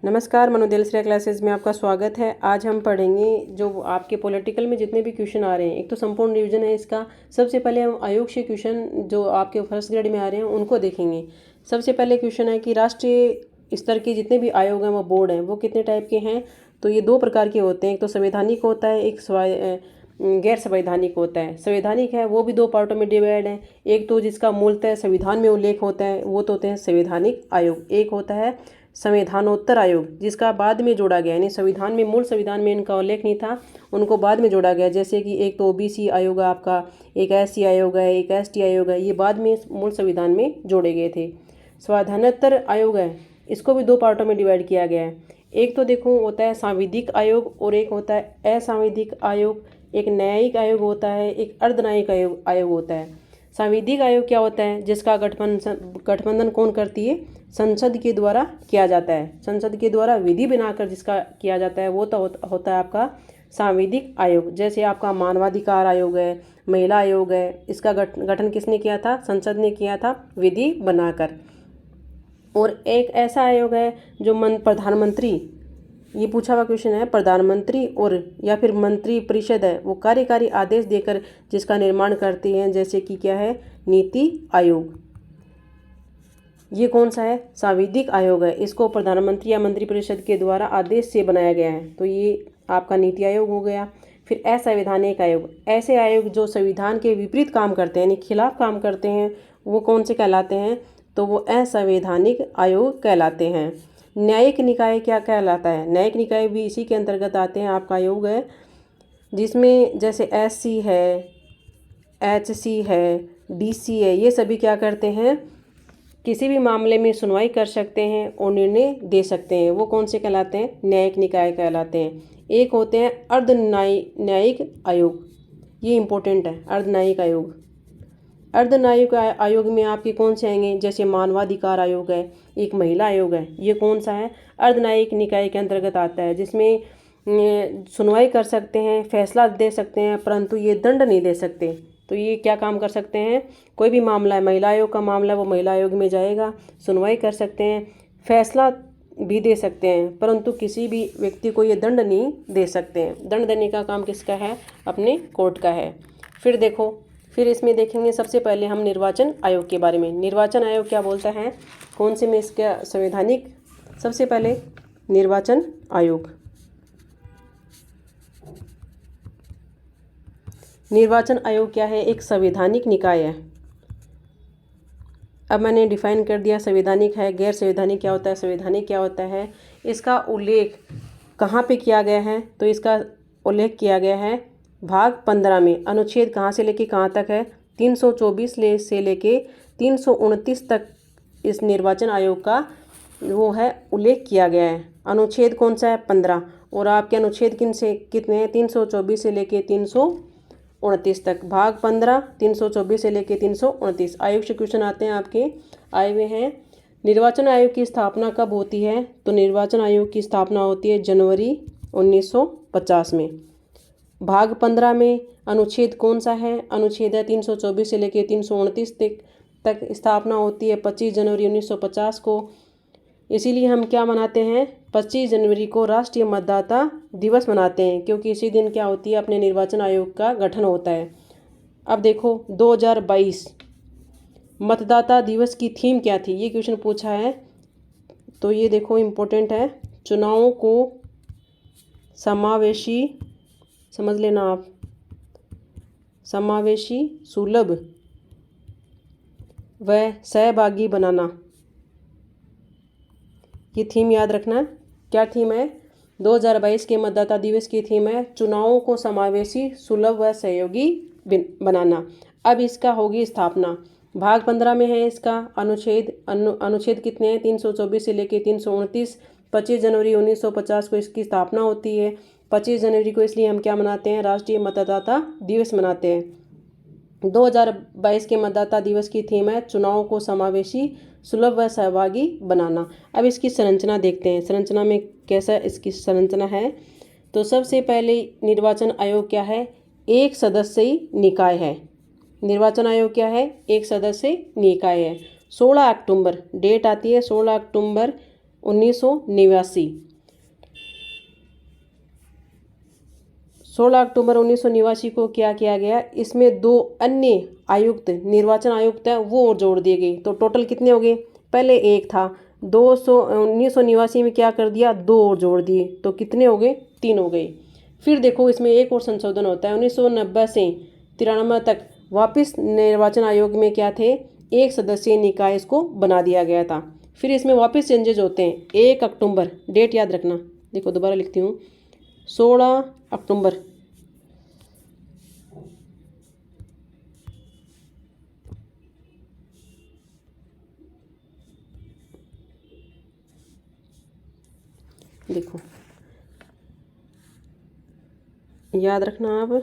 नमस्कार, मनोदय श्रेया क्लासेस में आपका स्वागत है। आज हम पढ़ेंगे जो आपके पॉलिटिकल में जितने भी क्वेश्चन आ रहे हैं। एक तो संपूर्ण रिवीजन है इसका। सबसे पहले हम आयोग से क्वेश्चन जो आपके फर्स्ट ग्रेड में आ रहे हैं उनको देखेंगे। सबसे पहले क्वेश्चन है कि राष्ट्रीय स्तर के जितने भी आयोग हैं वो बोर्ड हैं वो कितने टाइप के हैं। तो ये दो प्रकार के होते हैं, एक तो संवैधानिक होता है, एक गैर संवैधानिक होता है। संवैधानिक है वो भी दो पार्टों में डिवाइड है। एक तो जिसका मूलतः संविधान में उल्लेख होता है वो तो होते हैं संवैधानिक आयोग। एक होता है संविधानोत्तर आयोग जिसका बाद में जोड़ा गया, यानी संविधान में मूल संविधान में इनका उल्लेख नहीं था, उनको बाद में जोड़ा गया। जैसे कि एक तो ओबीसी आयोग है आपका, एक एससी आयोग है, एक एसटी आयोग है, ये बाद में मूल संविधान में जोड़े गए थे। संविधानोत्तर आयोग है, इसको भी दो पार्टों में डिवाइड किया गया है। एक तो देखो होता है सांविधिक आयोग और एक होता है असांविधिक आयोग। एक न्यायिक आयोग होता है, एक अर्धन्यायिक आयोग होता है। सांविधिक आयोग क्या होता है? जिसका गठबंधन कौन करती है? संसद के द्वारा किया जाता है। संसद के द्वारा विधि बनाकर जिसका किया जाता है वो तो होता है आपका सांविधिक आयोग। जैसे आपका मानवाधिकार आयोग है, महिला आयोग है, इसका गठन किसने किया था? संसद ने किया था विधि बनाकर। और एक ऐसा आयोग है जो प्रधानमंत्री, ये पूछा हुआ क्वेश्चन है, प्रधानमंत्री और या फिर मंत्री परिषद है वो कार्यकारी आदेश देकर जिसका निर्माण करती हैं, जैसे कि क्या है? नीति आयोग। ये कौन सा है? सांविधिक आयोग है। इसको प्रधानमंत्री या मंत्री परिषद के द्वारा आदेश से बनाया गया है, तो ये आपका नीति आयोग हो गया। फिर असंवैधानिक आयोग, ऐसे आयोग जो संविधान के विपरीत काम करते हैं, यानी खिलाफ काम करते हैं, वो कौन से कहलाते हैं? तो वो असंवैधानिक आयोग कहलाते हैं। न्यायिक निकाय क्या कहलाता है? न्यायिक निकाय भी इसी के अंतर्गत आते हैं, आपका आयोग है जिसमें जैसे एससी है, एचसी है, डीसी है, ये सभी क्या करते हैं? किसी भी मामले में सुनवाई कर सकते हैं और निर्णय दे सकते हैं। वो कौन से कहलाते हैं? न्यायिक निकाय कहलाते हैं। एक होते हैं न्यायिक आयोग, ये इम्पोर्टेंट है, अर्धन्यायिक आयोग। अर्धन्यायिक आयोग में आपके कौन से आएंगे? जैसे मानवाधिकार आयोग है, एक महिला आयोग है, ये कौन सा है? अर्धन्यायिक निकाय के अंतर्गत आता है, जिसमें सुनवाई कर सकते हैं, फैसला दे सकते हैं, परंतु ये दंड नहीं दे सकते। तो ये क्या काम कर सकते हैं? कोई भी मामला है, महिला आयोग का मामला, वो महिला आयोग में जाएगा, सुनवाई कर सकते हैं, फैसला भी दे सकते हैं, परंतु किसी भी व्यक्ति को ये दंड नहीं दे सकते हैं। दंड देने का काम किसका है? अपने कोर्ट का है। फिर देखो, फिर इसमें देखेंगे सबसे पहले हम निर्वाचन आयोग के बारे में। निर्वाचन आयोग क्या बोलता है? कौन से में इसका संवैधानिक? सबसे पहले निर्वाचन आयोग। निर्वाचन आयोग क्या है? एक संवैधानिक निकाय है। अब मैंने डिफाइन कर दिया, संवैधानिक है, गैर संवैधानिक क्या होता है, संवैधानिक क्या होता है। इसका उल्लेख कहाँ पे किया गया है? तो इसका उल्लेख किया गया है भाग 15 में। अनुच्छेद कहाँ से लेके कहाँ तक है? 324 से लेके 329 तक इस निर्वाचन आयोग का वो है उल्लेख किया गया है। अनुच्छेद कौन सा है? 15। और आपके अनुच्छेद कितने हैं? 324 से लेके 329 तक। भाग 15 324 से लेके 329। आयोग से क्वेश्चन आते हैं आपके आए हुए हैं। निर्वाचन आयोग की स्थापना कब होती है? तो निर्वाचन आयोग की स्थापना होती है जनवरी 1950 में। भाग 15 में अनुच्छेद कौन सा है? अनुच्छेद है 324 से लेके 329 तक स्थापना होती है 25 जनवरी 1950 को। इसीलिए हम क्या मनाते हैं? 25 जनवरी को राष्ट्रीय मतदाता दिवस मनाते हैं, क्योंकि इसी दिन क्या होती है? अपने निर्वाचन आयोग का गठन होता है। अब देखो 2022 मतदाता दिवस की थीम क्या थी? ये क्वेश्चन पूछा है, तो ये देखो इम्पोर्टेंट है। चुनावों को समावेशी, समझ लेना आप, समावेशी, सुलभ व सहभागी बनाना, ये थीम याद रखना। क्या थीम है? 2022 के मतदाता दिवस की थीम है चुनावों को समावेशी, सुलभ व सहयोगी बनाना। अब इसका होगी स्थापना। भाग 15 में है इसका अनुच्छेद कितने हैं? 324 से लेके 329। 25 जनवरी 1950 को इसकी स्थापना होती है। 25 जनवरी को इसलिए हम क्या मनाते हैं? राष्ट्रीय मतदाता दिवस मनाते हैं। 2022 के मतदाता दिवस की थीम है चुनावों को समावेशी, सुलभ व सहभागी बनाना। अब इसकी संरचना देखते हैं, संरचना में कैसा इसकी संरचना है। तो सबसे पहले निर्वाचन आयोग क्या है? एक सदस्यीय निकाय है। निर्वाचन आयोग क्या है? एक सदस्यीय निकाय है। 16 अक्टूबर डेट आती है, 16 अक्टूबर 1989। 16 अक्टूबर 1989 को क्या किया गया, इसमें 2 अन्य आयुक्त, निर्वाचन आयुक्त है वो और जोड़ दिए गए। तो टोटल कितने हो गए, पहले एक था 1989 में क्या कर दिया, 2 और जोड़ दिए, तो कितने हो गए, 3 हो गए। फिर देखो इसमें एक और संशोधन होता है, 1990 से 93 तक वापस निर्वाचन आयोग में क्या थे, 1 सदस्यीय निकाय इसको बना दिया गया था। फिर इसमें वापस चेंजेज होते हैं 1 अक्टूबर, डेट याद रखना, देखो दोबारा लिखती हूँ, 16 अक्टूबर देखो याद रखना आप,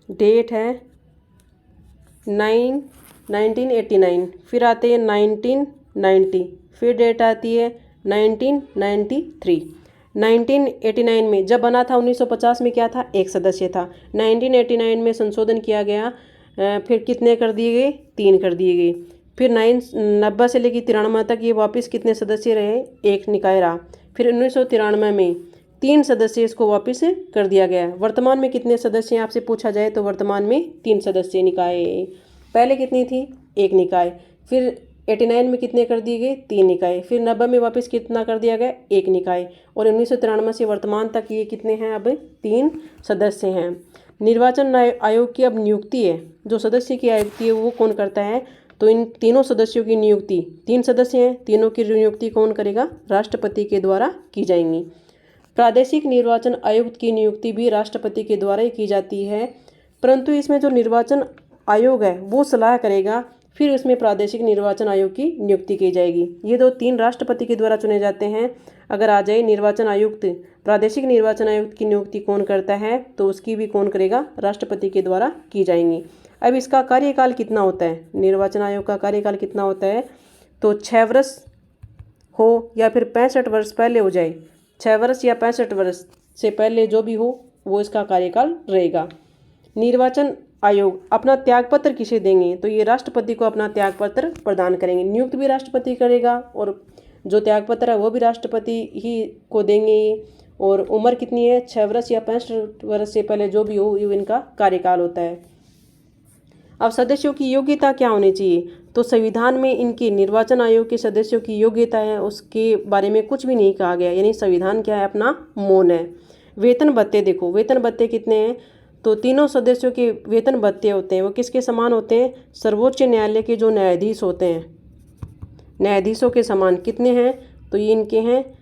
डेट है 1989, फिर आते हैं 1990, फिर डेट आती है 1993। 1989 में जब बना था, 1950 में क्या था, 1 सदस्य था। 1989 में संशोधन किया गया, फिर कितने कर दिए गए, 3 कर दिए गए। फिर 90 से लेकर 93 तक ये वापस कितने सदस्य रहे, 1 निकाय रहा। फिर 1993 में 3 सदस्य इसको वापस कर दिया गया। वर्तमान में कितने सदस्य हैं आपसे पूछा जाए तो वर्तमान में 3 सदस्य निकाय। पहले कितनी थी, 1 निकाय। फिर 89 में कितने कर दिए गए, 3 निकाय। फिर 90 में वापस कितना कर दिया गया, 1 निकाय। और 1993 से वर्तमान तक ये कितने हैं, अब 3 सदस्य हैं। निर्वाचन आयोग की अब नियुक्ति है, जो सदस्य की नियुक्ति है वो कौन करता है, तो इन तीनों सदस्यों की नियुक्ति, 3 सदस्य हैं, तीनों की नियुक्ति कौन करेगा, राष्ट्रपति के द्वारा की जाएंगी। प्रादेशिक निर्वाचन आयुक्त की नियुक्ति भी राष्ट्रपति के द्वारा ही की जाती है, परंतु इसमें जो निर्वाचन आयोग है वो सलाह करेगा, फिर उसमें प्रादेशिक निर्वाचन आयोग की नियुक्ति की जाएगी। ये 3 राष्ट्रपति के द्वारा चुने जाते हैं। अगर आ जाए निर्वाचन आयुक्त, प्रादेशिक निर्वाचन आयुक्त की नियुक्ति कौन करता है, तो उसकी भी कौन करेगा, राष्ट्रपति के द्वारा की जाएंगी। अब इसका कार्यकाल कितना होता है, निर्वाचन आयोग का कार्यकाल कितना होता है, तो 6 वर्ष हो या फिर 65 वर्ष पहले हो जाए, 6 वर्ष या 65 वर्ष से पहले जो भी हो वो इसका कार्यकाल रहेगा। निर्वाचन आयोग अपना त्यागपत्र किसे देंगे, तो ये राष्ट्रपति को अपना त्यागपत्र प्रदान करेंगे। नियुक्त भी राष्ट्रपति करेगा और जो त्यागपत्र है वो भी राष्ट्रपति ही को देंगे। और उम्र कितनी है, 6 वर्ष या 65 वर्ष से पहले जो भी हो ये इनका कार्यकाल होता है। अब सदस्यों की योग्यता क्या होनी चाहिए, तो संविधान में इनकी निर्वाचन आयोग के सदस्यों की योग्यता है उसके बारे में कुछ भी नहीं कहा गया, यानी संविधान क्या है, अपना मौन है। वेतन भत्ते देखो, वेतन भत्ते कितने हैं, तो तीनों सदस्यों के वेतन भत्ते होते हैं वो किसके समान होते हैं, सर्वोच्च न्यायालय के जो न्यायाधीश होते हैं, न्यायाधीशों के समान। कितने हैं, तो ये इनके हैं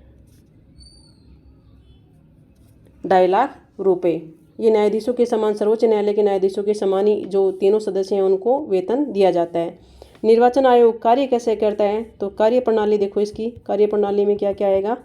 2.5 लाख रुपये। ये न्यायाधीशों के समान, सर्वोच्च न्यायालय के न्यायाधीशों के समान ही जो तीनों सदस्य हैं उनको वेतन दिया जाता है। निर्वाचन आयोग कार्य कैसे करता है, तो कार्य प्रणाली देखो, इसकी कार्य प्रणाली में क्या क्या आएगा,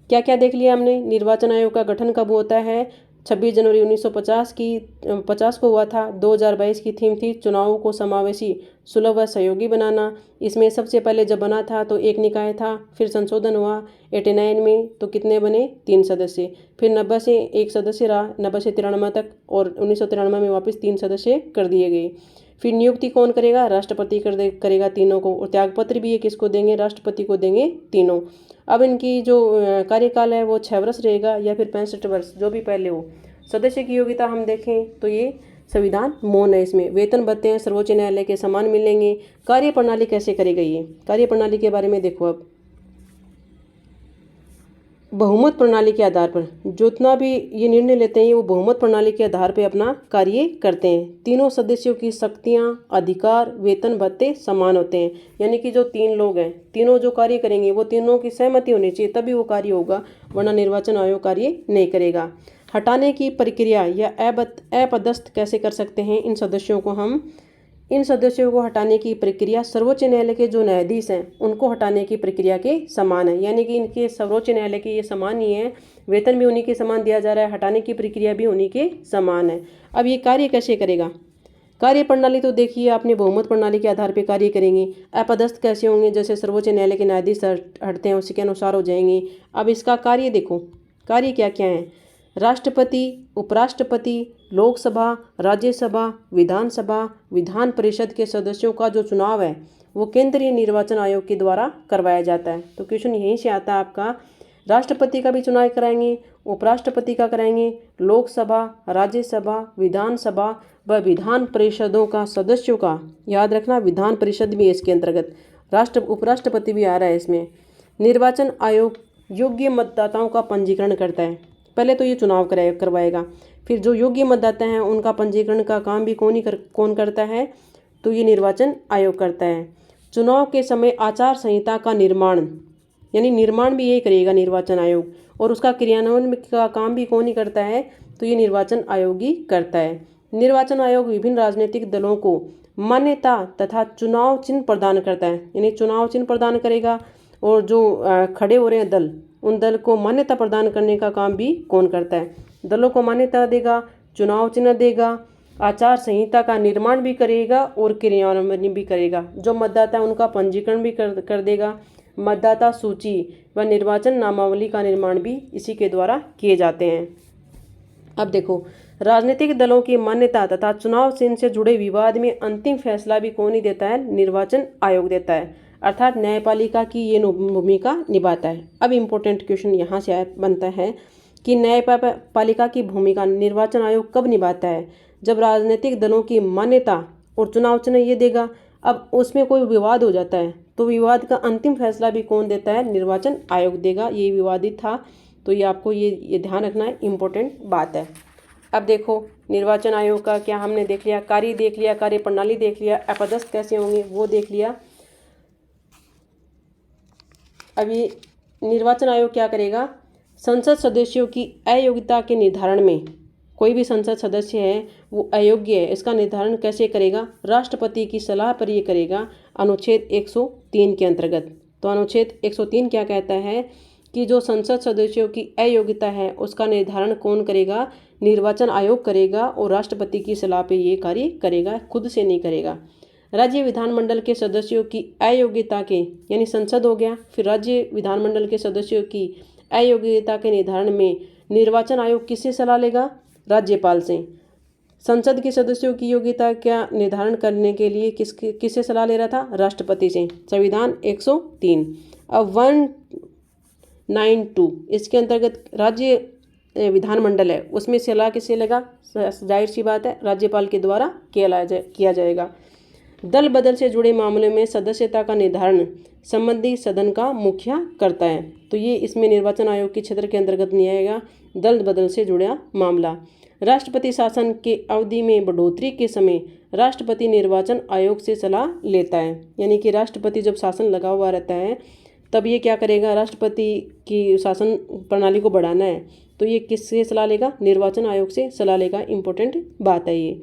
क्या क्या देख लिया हमने। निर्वाचन आयोग का गठन कब होता है, 26 जनवरी 1950 को हुआ था। 2022 की थीम थी चुनावों को समावेशी, सुलभ व सहयोगी बनाना। इसमें सबसे पहले जब बना था तो 1 निकाय था, फिर संशोधन हुआ 89 में तो कितने बने, 3 सदस्य। फिर 90 से 1 सदस्य रहा, 90 से 93 तक, और 1993 में वापस 3 सदस्य कर दिए गए। फिर नियुक्ति कौन करेगा, राष्ट्रपति करेगा तीनों को, और त्यागपत्र भी ये किसको देंगे, राष्ट्रपति को देंगे तीनों। अब इनकी जो कार्यकाल है वो 6 वर्ष रहेगा या फिर 65 वर्ष, जो भी पहले हो। सदस्य की योग्यता हम देखें तो ये संविधान मौन है, इसमें वेतन भत्ते हैं सर्वोच्च न्यायालय के समान मिलेंगे। कार्य प्रणाली कैसे करेगा, ये कार्य प्रणाली के बारे में देखो। अब बहुमत प्रणाली के आधार पर जितना भी ये निर्णय लेते हैं वो बहुमत प्रणाली के आधार पर अपना कार्य करते हैं। तीनों सदस्यों की शक्तियां, अधिकार, वेतन भत्ते समान होते हैं, यानी कि जो 3 लोग हैं तीनों जो कार्य करेंगे वो तीनों की सहमति होनी चाहिए तभी वो कार्य होगा, वरना निर्वाचन आयोग कार्य नहीं करेगा। हटाने की प्रक्रिया या अपदस्थ कैसे कर सकते हैं इन सदस्यों को हम, इन सदस्यों को हटाने की प्रक्रिया सर्वोच्च न्यायालय के जो न्यायाधीश हैं उनको हटाने की प्रक्रिया के समान है, यानी कि इनके सर्वोच्च न्यायालय के ये समान ही है, वेतन भी उन्हीं के समान दिया जा रहा है, हटाने की प्रक्रिया भी उन्हीं के समान है। अब ये कार्य कैसे करेगा, कार्य प्रणाली तो देखिए आपने बहुमत प्रणाली के आधार पर कार्य करेंगे। अपदस्थ कैसे होंगे, जैसे सर्वोच्च न्यायालय के न्यायाधीश हटते हैं उसी के अनुसार हो जाएंगे। अब इसका कार्य देखो, कार्य क्या क्या है, राष्ट्रपति, उपराष्ट्रपति, लोकसभा, राज्यसभा, विधानसभा, विधान परिषद के सदस्यों का जो चुनाव है वो केंद्रीय निर्वाचन आयोग के द्वारा करवाया जाता है। तो क्वेश्चन यहीं से आता है आपका, राष्ट्रपति का भी चुनाव कराएंगे, उपराष्ट्रपति का कराएंगे, लोकसभा, राज्यसभा, विधानसभा व विधान परिषदों का सदस्यों का, याद रखना विधान परिषद भी है इसके अंतर्गत, उपराष्ट्रपति भी आ रहा है इसमें। निर्वाचन आयोग योग्य मतदाताओं का पंजीकरण करता है। पहले तो ये चुनाव करवाएगा, फिर जो योग्य मतदाता हैं उनका पंजीकरण का काम भी कौन करता है, तो ये निर्वाचन आयोग करता है। चुनाव के समय आचार संहिता का निर्माण, यानी निर्माण भी यही करेगा निर्वाचन आयोग, और उसका क्रियान्वयन का काम भी कौन ही करता है, तो ये निर्वाचन आयोग ही करता है। निर्वाचन आयोग विभिन्न राजनीतिक दलों को मान्यता तथा चुनाव चिन्ह प्रदान करता है, यानी चुनाव चिन्ह प्रदान करेगा, और जो खड़े हो रहे हैं दल, उन दल को मान्यता प्रदान करने का काम भी कौन करता है, दलों को मान्यता देगा, चुनाव चिन्ह देगा, आचार संहिता का निर्माण भी करेगा और क्रियान्वयन भी करेगा। जो मतदाता है उनका पंजीकरण भी कर देगा। मतदाता सूची व निर्वाचन नामावली का निर्माण भी इसी के द्वारा किए जाते हैं। अब देखो, राजनीतिक दलों की मान्यता तथा चुनाव चिन्ह से जुड़े विवाद में अंतिम फैसला भी कौन ही देता है, निर्वाचन आयोग देता है, अर्थात न्यायपालिका की ये भूमिका निभाता है। अब इम्पोर्टेंट क्वेश्चन यहाँ से बनता है कि न्यायपालिका की भूमिका निर्वाचन आयोग कब निभाता है, जब राजनीतिक दलों की मान्यता और चुनाव चिन्ह ये देगा। अब उसमें कोई विवाद हो जाता है तो विवाद का अंतिम फैसला भी कौन देता है, निर्वाचन आयोग देगा। ये विवादित था तो ये आपको ये ध्यान रखना है, इम्पोर्टेंट बात है। अब देखो, निर्वाचन आयोग का क्या हमने देख लिया, कार्य देख लिया, कार्य प्रणाली देख लिया, अपदस्थ कैसे होंगे वो देख लिया। अभी निर्वाचन आयोग क्या करेगा, संसद सदस्यों की अयोग्यता के निर्धारण में, कोई भी संसद सदस्य है वो अयोग्य है, इसका निर्धारण कैसे करेगा, राष्ट्रपति की सलाह पर ये करेगा, अनुच्छेद 103 के अंतर्गत। तो अनुच्छेद 103 क्या कहता है कि जो संसद सदस्यों की अयोग्यता है उसका निर्धारण कौन करेगा, निर्वाचन आयोग करेगा, और राष्ट्रपति की सलाह पे ये कार्य करेगा, खुद से नहीं करेगा। राज्य विधानमंडल के सदस्यों की अयोग्यता के, यानी संसद हो गया, फिर राज्य विधानमंडल के सदस्यों की अयोग्यता के निर्धारण में निर्वाचन आयोग किससे सलाह लेगा, राज्यपाल से। संसद के सदस्यों की योग्यता का निर्धारण करने के लिए किससे सलाह ले रहा था, राष्ट्रपति से। संविधान 103। अब 192 इसके अंतर्गत राज्य विधानमंडल है, उसमें सलाह किससे लेगा, जाहिर सी बात है राज्यपाल के द्वारा किया जाएगा। दल बदल से जुड़े मामले में सदस्यता का निर्धारण संबंधी सदन का मुखिया करता है। तो ये इसमें निर्वाचन आयोग के क्षेत्र के अंतर्गत नहीं आएगा, दल बदल से जुड़ा मामला। राष्ट्रपति शासन के अवधि में बढ़ोतरी के समय राष्ट्रपति निर्वाचन आयोग से सलाह लेता है, यानी कि राष्ट्रपति जब शासन लगा हुआ रहता है तब ये क्या करेगा, राष्ट्रपति की शासन प्रणाली को बढ़ाना है तो ये किससे सलाह लेगा, निर्वाचन आयोग से सलाह लेगा। इम्पोर्टेंट बात है ये।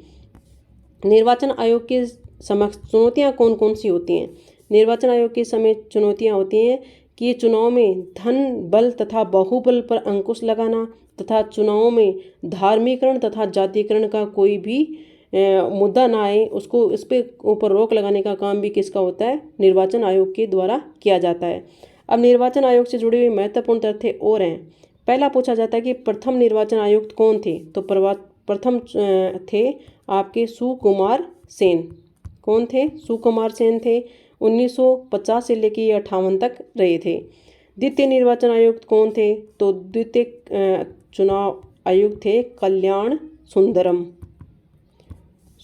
निर्वाचन आयोग के समक्ष चुनौतियाँ कौन कौन सी होती हैं, निर्वाचन आयोग के समय चुनौतियाँ होती हैं कि ये चुनाव में धन बल तथा बाहुबल पर अंकुश लगाना तथा चुनावों में धार्मिकरण तथा जातीयकरण का कोई भी मुद्दा ना आए, उसको इस पे ऊपर रोक लगाने का काम भी किसका होता है, निर्वाचन आयोग के द्वारा किया जाता है। अब निर्वाचन आयोग से जुड़े हुए महत्वपूर्ण तथ्य और हैं। पहला पूछा जाता है कि प्रथम निर्वाचन आयुक्त कौन थे, तो प्रथम थे आपके सुकुमार सेन। कौन थे, सुकुमार सेन थे। 1950 से लेकर 58 तक रहे थे। द्वितीय निर्वाचन आयुक्त कौन थे, तो द्वितीय चुनाव आयुक्त थे कल्याण सुंदरम।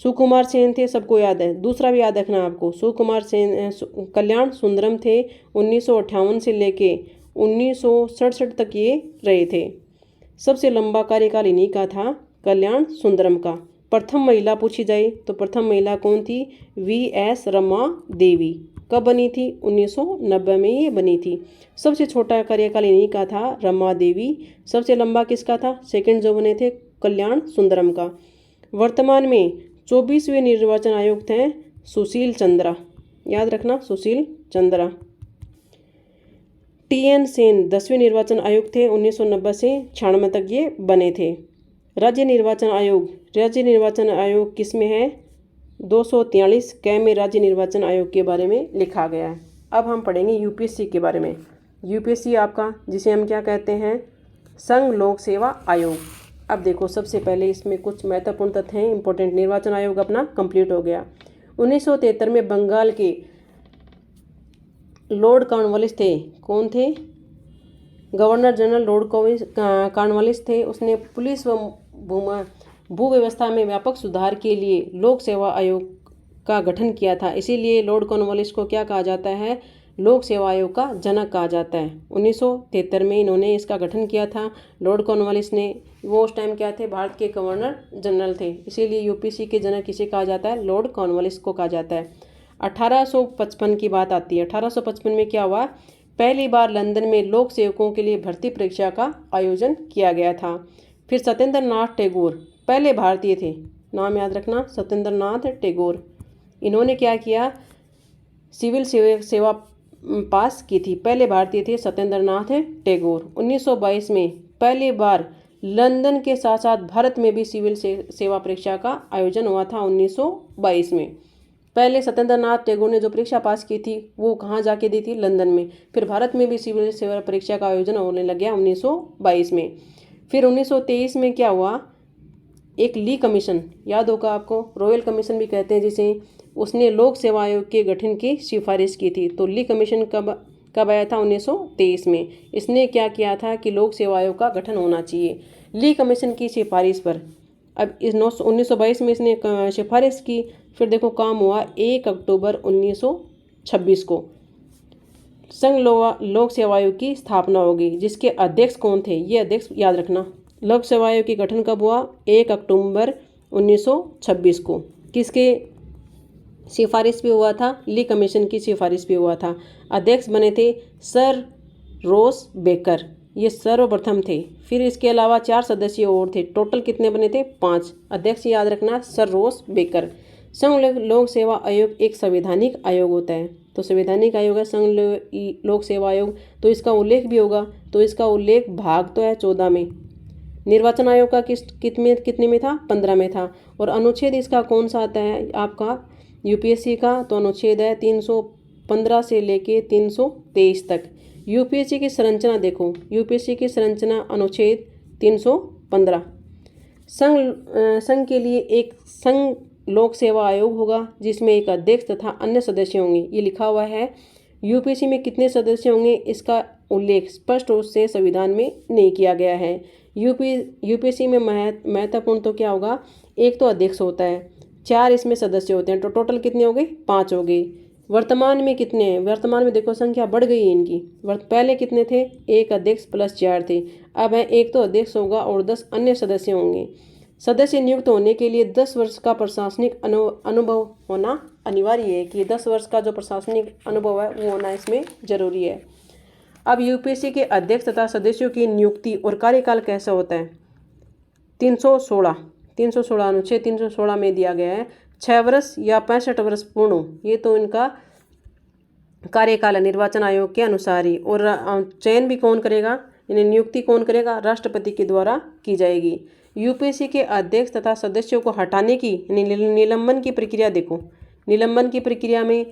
सुकुमार सेन थे, सबको याद है, दूसरा भी याद रखना आपको, सुकुमार सेन कल्याण सुंदरम थे। 1958 से लेके 1967 तक ये रहे थे। सबसे लंबा कार्यकाल इन्हीं का था, कल्याण सुंदरम का। प्रथम महिला पूछी जाए तो प्रथम महिला कौन थी, वी.एस. रमा देवी। कब बनी थी, 1990 में ये बनी थी। सबसे छोटा कार्यकाल इन्हीं का था, रमा देवी। सबसे लंबा किसका था, सेकंड जो बने थे कल्याण सुंदरम का। वर्तमान में 24वें निर्वाचन आयुक्त हैं सुशील चंद्रा, याद रखना सुशील चंद्रा। टी.एन. सेन 10वें निर्वाचन आयुक्त थे, 1990 से 96 तक ये बने थे। राज्य निर्वाचन आयोग किस में है, 243 क में राज्य निर्वाचन आयोग के बारे में लिखा गया है। अब हम पढ़ेंगे यूपीएससी के बारे में। यूपीएससी आपका, जिसे हम क्या कहते हैं, संघ लोक सेवा आयोग। अब देखो सबसे पहले इसमें कुछ महत्वपूर्ण तथ्य हैं इंपॉर्टेंट। निर्वाचन आयोग अपना कंप्लीट हो गया। 1973 में बंगाल के लॉर्ड कॉर्नवालिस थे। कौन थे? गवर्नर जनरल लॉर्ड कॉर्नवालिस थे। उसने पुलिस व भू व्यवस्था में व्यापक सुधार के लिए लोक सेवा आयोग का गठन किया था। इसीलिए लॉर्ड कॉर्नवालिस को क्या कहा जाता है? लोक सेवा आयोग का जनक कहा जाता है। 1973 में इन्होंने इसका गठन किया था। लॉर्ड कॉर्नवालिस ने, वो उस टाइम क्या थे? भारत के गवर्नर जनरल थे। इसीलिए यूपीएससी के जनक किसे कहा जाता है? लॉर्ड कॉर्नवालिस को कहा जाता है। 1855 की बात आती है। 1855 में क्या हुआ? पहली बार लंदन में लोक सेवकों के लिए भर्ती परीक्षा का आयोजन किया गया था। फिर सत्येंद्र नाथ टैगोर पहले भारतीय थे। नाम याद रखना, सत्येंद्र नाथ टैगोर। इन्होंने क्या किया? सिविल सेवा पास की थी। पहले भारतीय थे सत्येंद्र नाथ टैगोर। 1922 में पहली बार लंदन के साथ साथ भारत में भी सिविल सेवा परीक्षा का आयोजन हुआ था। 1922 में पहले सत्येंद्र नाथ टैगोर ने जो परीक्षा पास की थी वो कहाँ जाके दी थी? लंदन में। फिर भारत में भी सिविल सेवा परीक्षा का आयोजन होने लग गया 1922 में। फिर 1923 में क्या हुआ? एक ली कमीशन, याद होगा आपको, रॉयल कमीशन भी कहते हैं जिसे, उसने लोक सेवा आयोग के गठन की सिफारिश की थी। तो ली कमीशन कब आया था? 1923 में। इसने क्या किया था कि लोक सेवा आयोग का गठन होना चाहिए। ली कमीशन की सिफारिश पर अब इस 1922 में इसने सिफारिश की। फिर देखो काम हुआ 1 अक्टूबर 1926 को संघ लोक सेवा आयोग की स्थापना होगी। जिसके अध्यक्ष कौन थे? ये अध्यक्ष याद रखना। लोक सेवा आयोग की गठन कब हुआ? 1 अक्टूबर 1926 को। किसके सिफारिश भी हुआ था? ली कमीशन की सिफारिश भी हुआ था। अध्यक्ष बने थे सर रोस बेकर, ये सर्वप्रथम थे। फिर इसके अलावा 4 सदस्य और थे। टोटल कितने बने थे? 5। अध्यक्ष याद रखना सर रोस बेकर। संघ लोक सेवा आयोग एक संवैधानिक आयोग होता है। तो संवैधानिक आयोग है संघ लोक सेवा आयोग। तो इसका उल्लेख भी होगा। तो इसका उल्लेख भाग तो है 14 में। निर्वाचन आयोग का कितने में था? 15 में था। और अनुच्छेद इसका कौन सा आता है आपका यूपीएससी का? तो अनुच्छेद है 315 से लेके 323 तक। यूपीएससी की संरचना देखो, यूपीएससी की संरचना अनुच्छेद 315। संघ के लिए एक संघ लोक सेवा आयोग होगा जिसमें एक अध्यक्ष तथा अन्य सदस्य होंगे। ये लिखा हुआ है। यूपीएससी में कितने सदस्य होंगे इसका उल्लेख स्पष्ट रूप से संविधान में नहीं किया गया है। यूपीएससी में महत्वपूर्ण तो क्या होगा? एक तो अध्यक्ष होता है, 4 इसमें सदस्य होते हैं। तो टोटल कितने हो गए? 5 हो गए। वर्तमान में कितने हैं? वर्तमान में देखो संख्या बढ़ गई है इनकी। पहले कितने थे? 1 अध्यक्ष प्लस 4 थे। अब है एक तो अध्यक्ष होगा और 10 अन्य सदस्य होंगे। सदस्य नियुक्त होने के लिए 10 वर्ष का प्रशासनिक अनुभव होना अनिवार्य है कि 10 वर्ष का जो प्रशासनिक अनुभव है वो होना इसमें जरूरी है। अब यूपीएससी के अध्यक्ष तथा सदस्यों की नियुक्ति और कार्यकाल कैसा होता है? 316 अनुच्छेद 316 में दिया गया है। 6 वर्ष या 65 वर्ष पूर्ण हो, ये तो इनका कार्यकाल है निर्वाचन आयोग के अनुसार ही। और चयन भी कौन करेगा? यानी नियुक्ति कौन करेगा? राष्ट्रपति के द्वारा की जाएगी। यूपीएससी के अध्यक्ष तथा सदस्यों को हटाने की निलंबन की प्रक्रिया देखो। निलंबन की प्रक्रिया में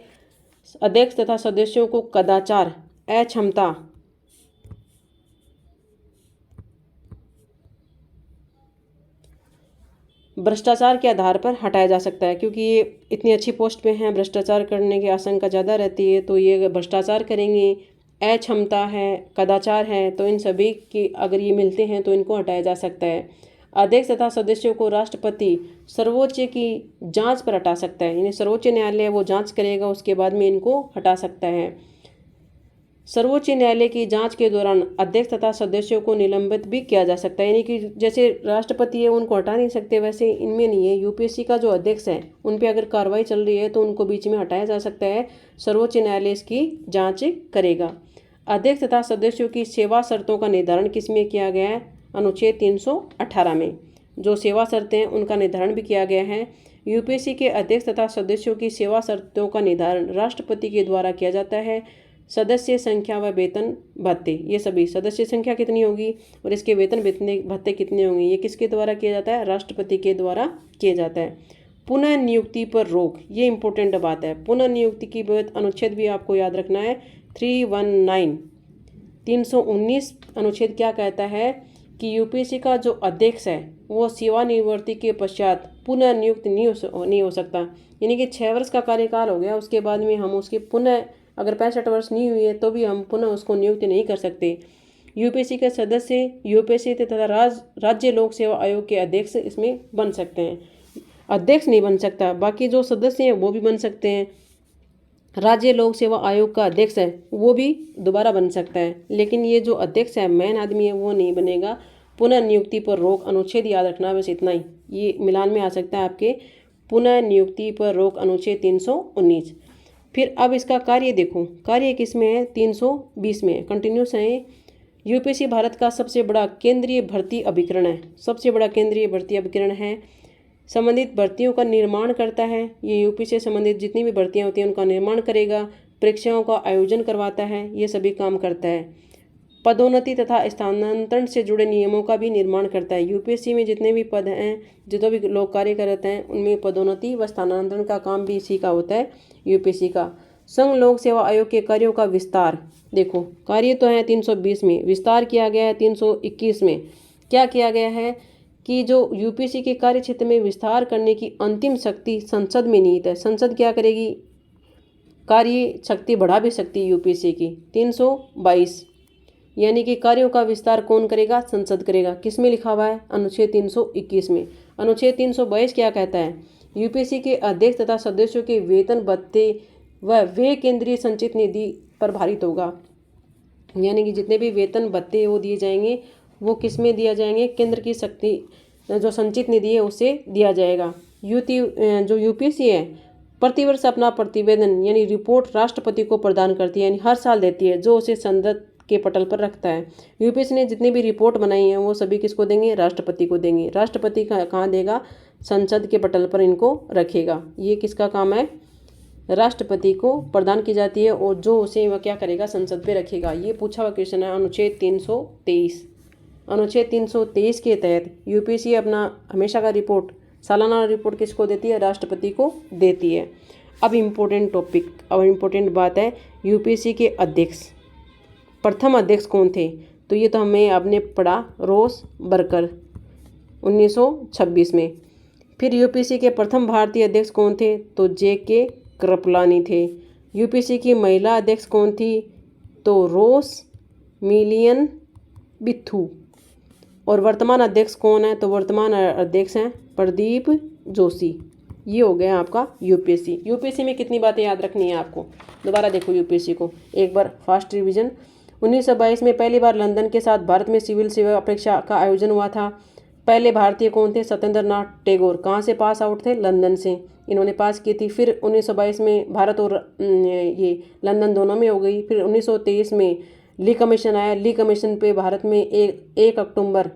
अध्यक्ष तथा सदस्यों को कदाचार, अक्षमता, भ्रष्टाचार के आधार पर हटाया जा सकता है। क्योंकि ये इतनी अच्छी पोस्ट पे हैं, भ्रष्टाचार करने की आशंका ज़्यादा रहती है। तो ये भ्रष्टाचार करेंगे, अक्षमता है, कदाचार है, तो इन सभी की अगर ये मिलते हैं तो इनको हटाया जा सकता है। अध्यक्ष तथा सदस्यों को राष्ट्रपति सर्वोच्च की जांच पर हटा सकता है। यानी सर्वोच्च न्यायालय वो जांच करेगा, उसके बाद में इनको हटा सकता है। सर्वोच्च न्यायालय की जांच के दौरान अध्यक्ष तथा सदस्यों को निलंबित भी किया जा सकता है। यानी कि जैसे राष्ट्रपति है उनको हटा नहीं सकते, वैसे इनमें नहीं है। यूपीएससी का जो अध्यक्ष है उन पर अगर कार्रवाई चल रही है तो उनको बीच में हटाया जा सकता है। सर्वोच्च न्यायालय इसकी जाँच करेगा। अध्यक्ष तथा सदस्यों की सेवा शर्तों का निर्धारण किस में किया गया है? अनुच्छेद 318 में जो सेवा शर्तें हैं उनका निर्धारण भी किया गया है। यूपीएससी के अध्यक्ष तथा सदस्यों की सेवा शर्तों का निर्धारण राष्ट्रपति के द्वारा किया जाता है। सदस्य संख्या व वेतन भत्ते, ये सभी सदस्य संख्या कितनी होगी और इसके वेतन भत्ते कितने होंगे, ये किसके द्वारा किया जाता है? राष्ट्रपति के द्वारा किया जाता है। पुनः नियुक्ति पर रोक, ये इंपॉर्टेंट बात है। पुनः नियुक्ति की बात अनुच्छेद भी आपको याद रखना है। 319 अनुच्छेद क्या कहता है? कि यूपीएससी का जो अध्यक्ष है वो सेवानिवृत्ति के पश्चात पुनः नियुक्त नहीं हो सकता। यानी कि 6 वर्ष का कार्यकाल हो गया, उसके बाद में हम उसके पुनः, अगर 65 वर्ष नहीं हुई है तो भी हम पुनः उसको नियुक्त नहीं कर सकते। यूपीएससी के सदस्य यूपीएससी तथा राज्य लोक सेवा आयोग के अध्यक्ष इसमें बन सकते हैं। अध्यक्ष नहीं बन सकता, बाकी जो सदस्य हैं वो भी बन सकते हैं। राज्य लोक सेवा आयोग का अध्यक्ष है वो भी दोबारा बन सकता है, लेकिन ये जो अध्यक्ष है मेन आदमी है वो नहीं बनेगा। पुनः नियुक्ति पर रोक अनुच्छेद याद रखना, बस इतना ही, ये मिलान में आ सकता है आपके। पुनः नियुक्ति पर रोक अनुच्छेद 319। फिर अब इसका कार्य देखो, कार्य किस में है, 320 में कंटिन्यूस है। यूपीएससी भारत का सबसे बड़ा केंद्रीय भर्ती अभिकरण है, सबसे बड़ा केंद्रीय भर्ती अभिकरण है। संबंधित भर्तियों का निर्माण करता है, ये यूपी से संबंधित जितनी भी भर्तियां होती हैं उनका निर्माण करेगा, परीक्षाओं का आयोजन करवाता है, ये सभी काम करता है। पदोन्नति तथा स्थानांतरण से जुड़े नियमों का भी निर्माण करता है। यूपीएससी में जितने भी पद हैं, जितने भी लोग कार्य करते हैं, उनमें पदोन्नति व स्थानांतरण का काम भी इसी का होता है, यूपीएससी का। संघ लोक सेवा आयोग के कार्यों का विस्तार देखो, कार्य तो है 320 में, विस्तार किया गया है 321 में। क्या किया गया है कि जो यूपीएससी के कार्य क्षेत्र में विस्तार करने की अंतिम शक्ति संसद में निहित है। संसद क्या करेगी, कार्य शक्ति बढ़ा भी सकती है यूपीएससी की। 322 यानी कि कार्यों का विस्तार कौन करेगा, संसद करेगा। किस में लिखा हुआ है, अनुच्छेद 321 में। अनुच्छेद 322 क्या कहता है, यूपीएससी के अध्यक्ष तथा सदस्यों के वेतन भत्ते व वे केंद्रीय संचित निधि पर भारित होगा। यानी कि जितने भी वेतन भत्ते वो दिए जाएंगे वो किस में दिया जाएंगे, केंद्र की शक्ति जो संचित निधि है उससे दिया जाएगा। जो यूपीएससी है प्रतिवर्ष अपना प्रतिवेदन यानी रिपोर्ट राष्ट्रपति को प्रदान करती है, यानी हर साल देती है, जो उसे संसद के पटल पर रखता है। यूपीएससी ने जितनी भी रिपोर्ट बनाई है वो सभी किसको देंगे, राष्ट्रपति को देंगे। राष्ट्रपति कहाँ देगा, संसद के पटल पर इनको रखेगा। ये किसका काम है, राष्ट्रपति को प्रदान की जाती है, और जो उसे वह क्या करेगा, संसद पे रखेगा। ये पूछा हुआ क्वेश्चन है अनुच्छेद 323। अनुच्छेद 323 के तहत यूपीएससी अपना हमेशा का रिपोर्ट, सालाना रिपोर्ट किसको देती है, राष्ट्रपति को देती है। अब इम्पोर्टेंट टॉपिक, अब इम्पोर्टेंट बात है, यूपीएससी के अध्यक्ष, प्रथम अध्यक्ष कौन थे, तो ये तो हमें आपने पढ़ा, रोस बर्कर 1926 में। फिर यूपीएससी के प्रथम भारतीय अध्यक्ष कौन थे, तो जे.के. कृपलानी थे। यूपीएससी की महिला अध्यक्ष कौन थी, तो रोस मिलियन बिथू। और वर्तमान अध्यक्ष कौन है, तो वर्तमान अध्यक्ष हैं प्रदीप जोशी। ये हो गया आपका यूपीएससी। यूपीएससी में कितनी बातें याद रखनी है आपको, दोबारा देखो यूपीएससी को एक बार फास्ट रिवीजन। 1922 में पहली बार लंदन के साथ भारत में सिविल सेवा परीक्षा का आयोजन हुआ था। पहले भारतीय कौन थे, सत्येंद्र नाथ टैगोर। कहाँ से पास आउट थे, लंदन से, इन्होंने पास की थी। फिर 1922 में भारत और ये लंदन दोनों में हो गई। फिर 1923 में ली कमीशन आया, ली कमीशन पे भारत में 1 अक्टूबर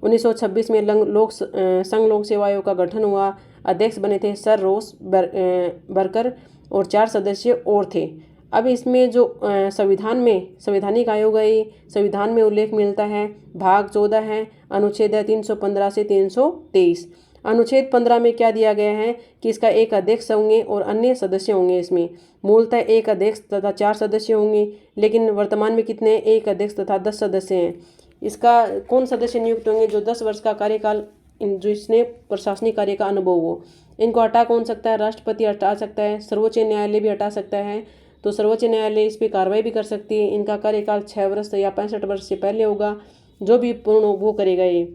1926 में संघ लोक सेवा आयोग का गठन हुआ। अध्यक्ष बने थे सर रोस बर्कर और 4 सदस्य और थे। अब इसमें जो संवैधानिक आयोग है, संविधान में उल्लेख मिलता है, भाग 14 है, अनुच्छेद है 315 से 323। अनुच्छेद 15 में क्या दिया गया है कि इसका एक अध्यक्ष होंगे और अन्य सदस्य होंगे। इसमें मूलतः एक अध्यक्ष तथा 4 सदस्य होंगे, लेकिन वर्तमान में कितने, एक अध्यक्ष तथा 10 सदस्य हैं। इसका कौन सदस्य नियुक्त होंगे, जो 10 वर्ष का कार्यकाल जिसने प्रशासनिक कार्य का अनुभव हो। इनको हटा कौन सकता है, राष्ट्रपति हटा सकता है, सर्वोच्च न्यायालय भी हटा सकता है, तो सर्वोच्च न्यायालय इस पर कार्रवाई भी कर सकती है। इनका कार्यकाल 6 वर्ष या 65 वर्ष से पहले होगा, जो भी पूर्ण वो करेगा। ये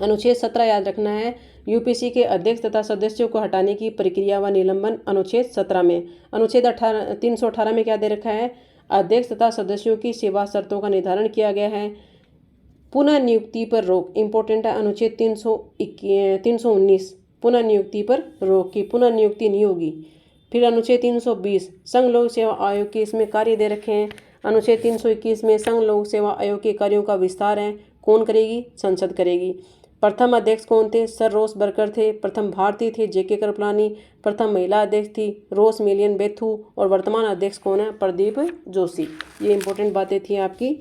अनुच्छेद 17 याद रखना है, यूपीएससी के अध्यक्ष तथा सदस्यों को हटाने की प्रक्रिया व निलंबन अनुच्छेद 17 में। अनुच्छेद 318 में क्या दे रखा है, अध्यक्ष तथा सदस्यों की सेवा शर्तों का निर्धारण किया गया है। पुनः नियुक्ति पर रोक इंपॉर्टेंट है, अनुच्छेद 319 पुनः नियुक्ति पर रोक की पुनः नियुक्ति नहीं होगी। फिर अनुच्छेद 320 संघ लोक सेवा आयोग के इसमें कार्य दे रखे हैं। अनुच्छेद 321 में संघ लोक सेवा आयोग के कार्यों का विस्तार है, कौन करेगी, संसद करेगी। प्रथम अध्यक्ष कौन थे, सर रोस बर्कर थे। प्रथम भारतीय थे जे.के. कृपलानी। प्रथम महिला अध्यक्ष थी रोस मिलियन बेथू। और वर्तमान अध्यक्ष कौन है, प्रदीप जोशी। ये इंपॉर्टेंट बातें थी आपकी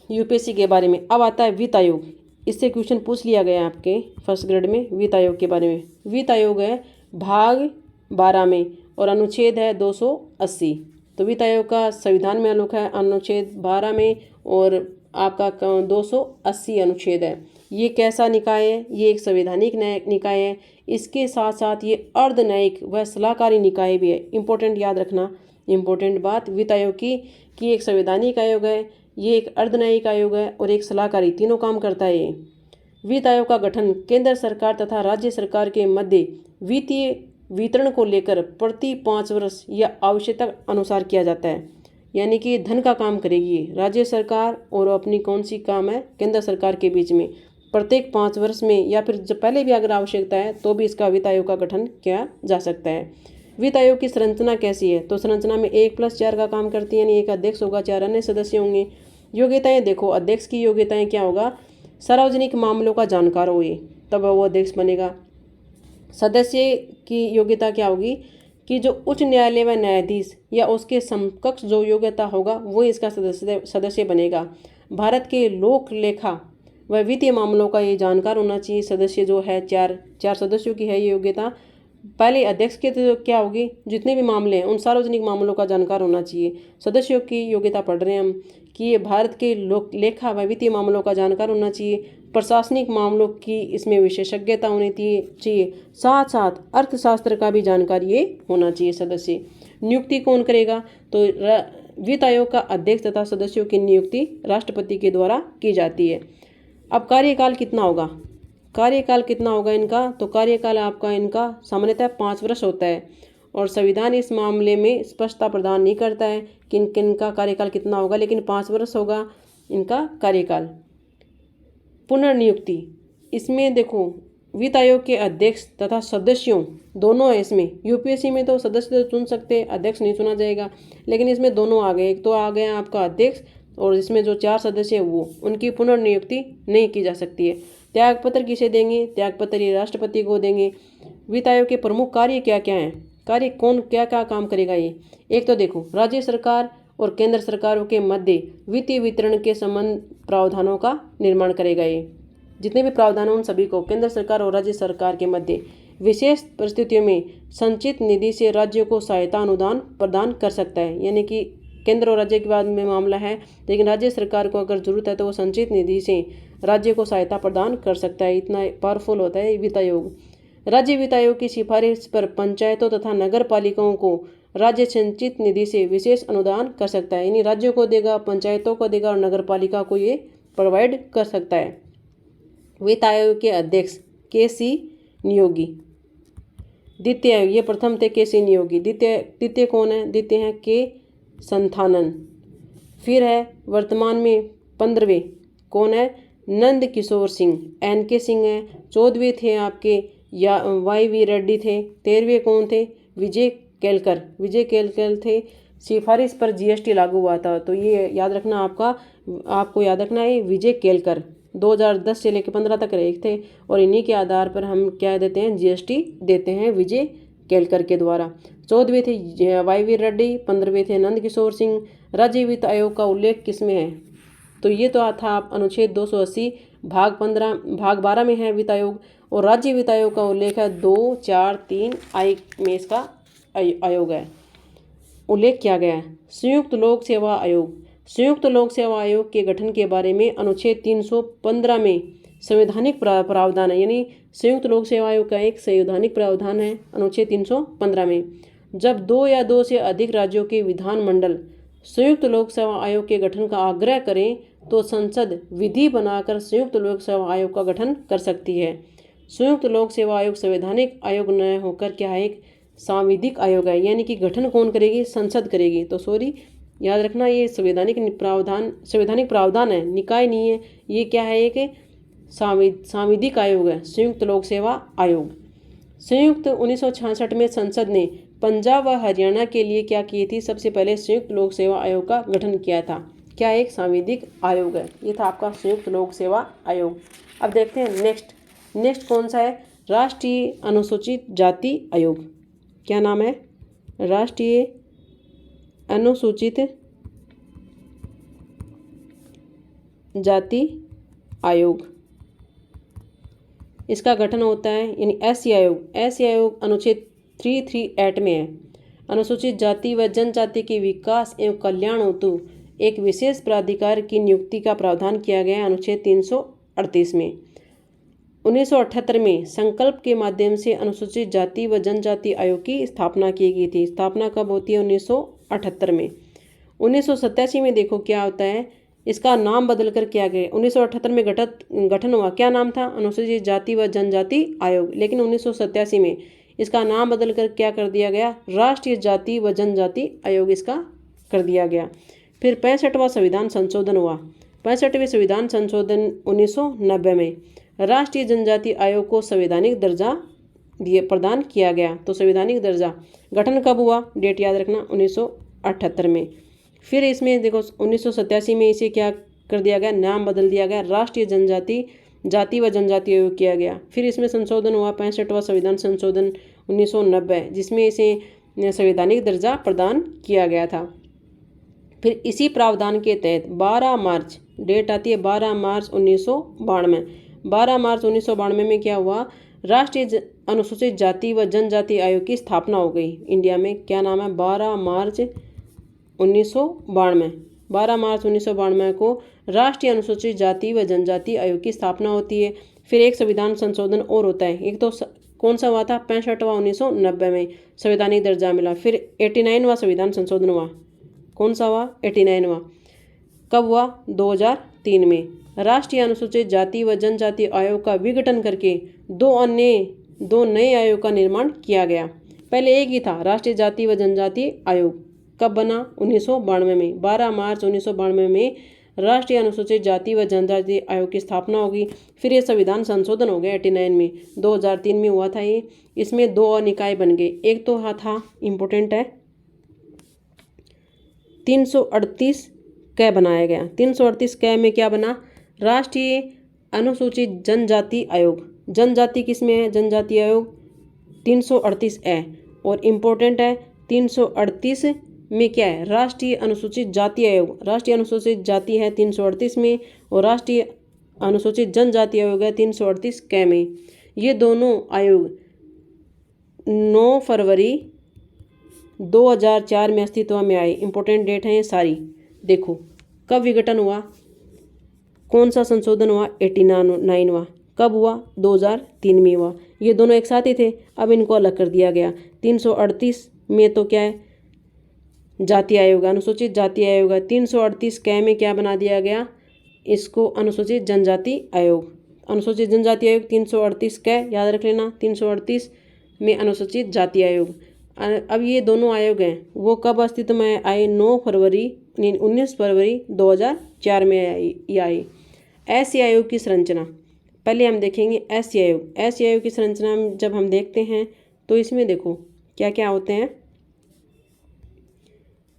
यूपीएससी के बारे में। अब आता है वित्त आयोग, इससे क्वेश्चन पूछ लिया गया आपके फर्स्ट ग्रेड में वित्त आयोग के बारे में। वित्त आयोग है भाग 12 में और अनुच्छेद है 280। तो वित्त आयोग का संविधान में उल्लेख है अनुच्छेद 12 में और आपका 280 अनुच्छेद है। ये कैसा निकाय है? ये एक संवैधानिक निकाय है। इसके साथ साथ ये अर्ध न्यायिक व सलाहकारी निकाय भी है। इम्पोर्टेंट याद रखना, इम्पोर्टेंट बात वित्त आयोग की कि एक संवैधानिक आयोग है, ये एक अर्ध न्यायिक आयोग है और एक सलाहकारी, तीनों काम करता है ये। वित्त आयोग का गठन केंद्र सरकार तथा राज्य सरकार के मध्य वित्तीय वितरण को लेकर प्रति 5 वर्ष या आवश्यकता अनुसार किया जाता है। यानी कि धन का काम करेगी राज्य सरकार और अपनी कौन सी काम है, केंद्र सरकार के बीच में प्रत्येक 5 वर्ष में या फिर जब पहले भी अगर आवश्यकता है तो भी इसका वित्त आयोग का गठन किया जा सकता है। वित्त आयोग की संरचना कैसी है? तो संरचना में 1+4 का काम करती है, यानी एक अध्यक्ष होगा, 4 अन्य सदस्य होंगे। योग्यताएं देखो, अध्यक्ष की योग्यताएं क्या होगा? सार्वजनिक मामलों का जानकार हो ये, तब वो अध्यक्ष बनेगा। सदस्य की योग्यता क्या होगी कि जो उच्च न्यायालय व न्यायाधीश या उसके समकक्ष जो योग्यता होगा वो इसका सदस्य बनेगा। भारत के लोक लेखा व वित्तीय मामलों का ये जानकार होना चाहिए। सदस्य जो है चार सदस्यों की है ये योग्यता। पहले अध्यक्ष के तो क्या होगी, जितने भी मामले हैं उन सार्वजनिक मामलों का जानकार होना चाहिए। सदस्यों की योग्यता पढ़ रहे हैं हम कि ये भारत के लोक लेखा व वित्तीय मामलों का जानकार होना चाहिए। प्रशासनिक मामलों की इसमें विशेषज्ञता होनी चाहिए। साथ साथ अर्थशास्त्र का भी जानकारी ये होना चाहिए सदस्य। नियुक्ति कौन करेगा? तो वित्त आयोग का अध्यक्ष तथा सदस्यों की नियुक्ति राष्ट्रपति के द्वारा की जाती है। अब कार्यकाल कितना होगा? कार्यकाल कितना होगा इनका? तो कार्यकाल आपका इनका सामान्यतः 5 वर्ष होता है और संविधान इस मामले में स्पष्टता प्रदान नहीं करता है कि किन का कार्यकाल कितना होगा, लेकिन 5 वर्ष होगा इनका कार्यकाल। पुनर्नियुक्ति, इसमें देखो वित्त आयोग के अध्यक्ष तथा सदस्यों दोनों है। इसमें यूपीएससी में तो सदस्य तो चुन सकते हैं, अध्यक्ष नहीं चुना जाएगा, लेकिन इसमें दोनों आ गए। एक तो आ गया आपका अध्यक्ष और इसमें जो 4 सदस्य है वो, उनकी पुनर्नियुक्ति नहीं की जा सकती है। त्यागपत्र किसे देंगे? त्यागपत्र ये राष्ट्रपति को देंगे। वित्त आयोग के प्रमुख कार्य क्या क्या हैं? कार्य कौन क्या क्या काम करेगा ये? एक तो देखो राज्य सरकार और केंद्र सरकारों के मध्य वित्तीय वितरण के संबंध प्रावधानों का निर्माण करेगा। ये जितने भी प्रावधान हैं उन सभी को केंद्र सरकार और राज्य सरकार के मध्य विशेष परिस्थितियों में संचित निधि से राज्यों को सहायता अनुदान प्रदान कर सकता है। यानी कि केंद्र और राज्य के बाद में मामला है, लेकिन राज्य सरकार को अगर जरूरत है तो वो संचित निधि से राज्य को सहायता प्रदान कर सकता है। इतना पावरफुल होता है वित्त आयोग। राज्य वित्त आयोग की सिफारिश पर पंचायतों तथा नगर पालिकाओं को राज्य संचित निधि से विशेष अनुदान कर सकता है। यानी राज्यों को देगा, पंचायतों को देगा और नगर पालिका को ये प्रोवाइड कर सकता है। वित्त आयोग के अध्यक्ष के.सी. नियोगी। द्वितीय आयोग, ये प्रथम थे के.सी. नियोगी। द्वितीय कौन है? द्वितीय हैं के. संथानन। फिर है वर्तमान में 15वें कौन है? नंद किशोर सिंह, एन.के. सिंह है। 14वें थे आपके वाई.वी. रेड्डी थे। 13वें कौन थे? विजय केलकर थे। सिफारिश पर जीएसटी लागू हुआ था, तो ये याद रखना आपको याद रखना है विजय केलकर 2010 से लेकर 15 तक रहे थे और इन्हीं के आधार पर हम क्या देते हैं? जीएसटी देते हैं विजय केलकर के द्वारा। 14वें थे वाई.वी. रेड्डी, 15वें थे नंद किशोर सिंह। राज्य वित्त आयोग का उल्लेख किसमें है? तो ये तो था अनुच्छेद 280 भाग 12 में है वित्त आयोग, और राज्य वित्त आयोग का उल्लेख है 2, 4, 3 में इसका आयोग है, उल्लेख किया गया है। संयुक्त लोक सेवा आयोग। संयुक्त लोक सेवा आयोग के गठन के बारे में अनुच्छेद 315 में संवैधानिक प्रावधान है। यानी संयुक्त लोक सेवा आयोग का एक संवैधानिक प्रावधान है अनुच्छेद 315 में। जब 2 या 2 से अधिक राज्यों के विधानमंडल संयुक्त लोक सेवा आयोग के गठन का आग्रह करें तो संसद विधि बनाकर संयुक्त लोक सेवा आयोग का गठन कर सकती है। संयुक्त लोक सेवा आयोग संवैधानिक आयोग न होकर क्या है? एक सांविधिक आयोग है। यानी कि गठन कौन करेगी? संसद करेगी। तो सॉरी, याद रखना ये संवैधानिक प्रावधान है, निकाय नहीं है। ये क्या है? एक सांविधिक आयोग है, संयुक्त लोक सेवा आयोग। संयुक्त 1966 में संसद ने पंजाब व हरियाणा के लिए क्या की थी? सबसे पहले संयुक्त लोक सेवा आयोग का गठन किया था। क्या एक सांविधिक आयोग है? ये था आपका संयुक्त लोक सेवा आयोग। अब देखते हैं नेक्स्ट कौन सा है? राष्ट्रीय अनुसूचित जाति आयोग। क्या नाम है? राष्ट्रीय अनुसूचित जाति आयोग। इसका गठन होता है यानी एससी आयोग अनुच्छेद 338 में है। अनुसूचित जाति व जनजाति के विकास एवं कल्याण हेतु एक विशेष प्राधिकार की नियुक्ति का प्रावधान किया गया है अनुच्छेद 338 में। 1978 में संकल्प के माध्यम से अनुसूचित जाति व जनजाति आयोग की स्थापना की गई थी। स्थापना कब होती है? 1978 में। 1987 में देखो क्या होता है, इसका नाम बदलकर क्या गया। 1978 में गठन हुआ, क्या नाम था? अनुसूचित जाति व जनजाति आयोग। लेकिन 1987 में इसका नाम बदलकर क्या कर दिया गया? राष्ट्रीय जाति व जनजाति आयोग इसका कर दिया गया। फिर 65वां संविधान संशोधन हुआ। 65वें संविधान संशोधन 1990 में राष्ट्रीय जनजाति आयोग को संवैधानिक दर्जा प्रदान किया गया। तो संवैधानिक दर्जा गठन कब हुआ? डेट याद रखना, 1978 में। फिर इसमें देखो 1987 में इसे क्या कर दिया गया? नाम बदल दिया गया, राष्ट्रीय जाति व जनजाति आयोग किया गया। फिर इसमें संशोधन हुआ 65वां संविधान संशोधन 1990, जिसमें इसे संवैधानिक दर्जा प्रदान किया गया था। फिर इसी प्रावधान के तहत 12 मार्च, डेट आती है 12 मार्च 1992। 12 मार्च 1992 में क्या हुआ? राष्ट्रीय अनुसूचित जाति व जनजाति आयोग की स्थापना हो गई इंडिया में। क्या नाम है? 12 मार्च 1992। 12 मार्च 1992 को राष्ट्रीय अनुसूचित जाति व जनजाति आयोग की स्थापना होती है। फिर एक संविधान संशोधन और होता है, एक तो कौन सा हुआ था? 65वां 1990 में संवैधानिक दर्जा मिला। फिर 89वां संविधान संशोधन हुआ, कौन सा हुआ? 89वां। कब हुआ? 2003 में। राष्ट्रीय अनुसूचित जाति व जनजाति आयोग का विघटन करके दो नए आयोग का निर्माण किया गया। पहले एक ही था, राष्ट्रीय जाति व जनजाति आयोग। कब बना? 1992 में। 12 मार्च 1992 में राष्ट्रीय अनुसूचित जाति व जनजाति आयोग की स्थापना होगी। फिर ये संविधान संशोधन हो गया 89 में। 2003 में हुआ था ये। इसमें दो और निकाय बन गए। एक तो था, इम्पोर्टेंट है, 338 क बनाया गया। 338 क में क्या बना? राष्ट्रीय अनुसूचित जनजाति आयोग। जनजाति किस में है? जनजाति आयोग 338 ए। और इम्पोर्टेंट है 338 में क्या है? राष्ट्रीय अनुसूचित जाति आयोग। राष्ट्रीय अनुसूचित जाति है 338 में और राष्ट्रीय अनुसूचित जनजाति आयोग है 338 क में। ये दोनों आयोग 9 फरवरी 2004 में अस्तित्व में आए। इम्पोर्टेंट डेट है ये सारी। देखो कब विघटन हुआ, कौन सा संशोधन हुआ? 89वां। कब हुआ? 2003 में हुआ। ये दोनों एक साथ ही थे, अब इनको अलग कर दिया गया। 338 में तो क्या है? जाति आयोग, अनुसूचित जाति आयोग है। 338 क में क्या बना दिया गया? इसको अनुसूचित जनजाति आयोग। अनुसूचित जनजाति आयोग 338 क याद रख लेना। 338 में अनुसूचित जाति आयोग। अब ये दोनों आयोग हैं वो कब अस्तित्व में आए? 19 फरवरी 2004 में आई। ऐसे आयोग की संरचना पहले हम देखेंगे। ऐसे आयोग की संरचना जब हम देखते हैं तो इसमें देखो क्या क्या होते हैं।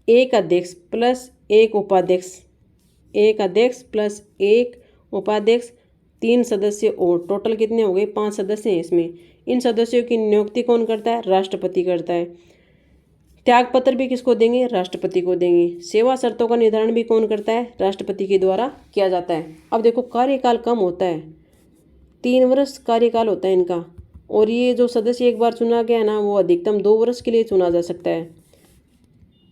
एक अध्यक्ष प्लस एक उपाध्यक्ष, एक अध्यक्ष प्लस एक उपाध्यक्ष, 3 सदस्य और टोटल कितने हो गए? 5 सदस्य हैं इसमें। इन सदस्यों की नियुक्ति कौन करता है? राष्ट्रपति करता है। त्यागपत्र भी किसको देंगे? राष्ट्रपति को देंगे। सेवा शर्तों का निर्धारण भी कौन करता है? राष्ट्रपति के द्वारा किया जाता है। अब देखो कार्यकाल कम होता है, 3 वर्ष कार्यकाल होता है इनका। और ये जो सदस्य एक बार चुना गया ना, वो अधिकतम 2 वर्ष के लिए चुना जा सकता है।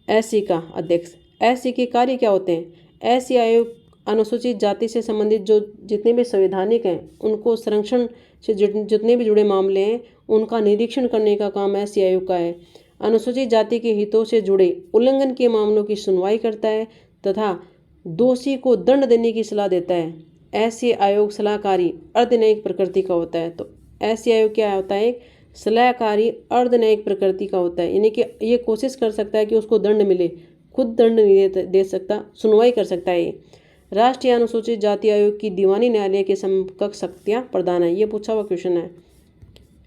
एससी का अध्यक्ष। एससी के कार्य क्या होते हैं? एससी आयोग अनुसूचित जाति से संबंधित जो जितने भी संवैधानिक हैं उनको संरक्षण से जितने भी जुड़े मामले हैं उनका निरीक्षण करने का काम एससी आयोग का है। अनुसूचित जाति के हितों से जुड़े उल्लंघन के मामलों की सुनवाई करता है तथा दोषी को दंड देने की सलाह देता है। एससी आयोग सलाहकारी अर्धन्यायिक प्रकृति का होता है। तो एससी आयोग क्या होता है? एक सलाहकारी अर्धन्यायिक प्रकृति का होता है, यानी कि ये कोशिश कर सकता है कि उसको दंड मिले, खुद दंड नहीं दे सकता, सुनवाई कर सकता है। ये राष्ट्रीय अनुसूचित जाति आयोग की दीवानी न्यायालय के समकक्ष शक्तियाँ प्रदान है। ये पूछा हुआ क्वेश्चन है।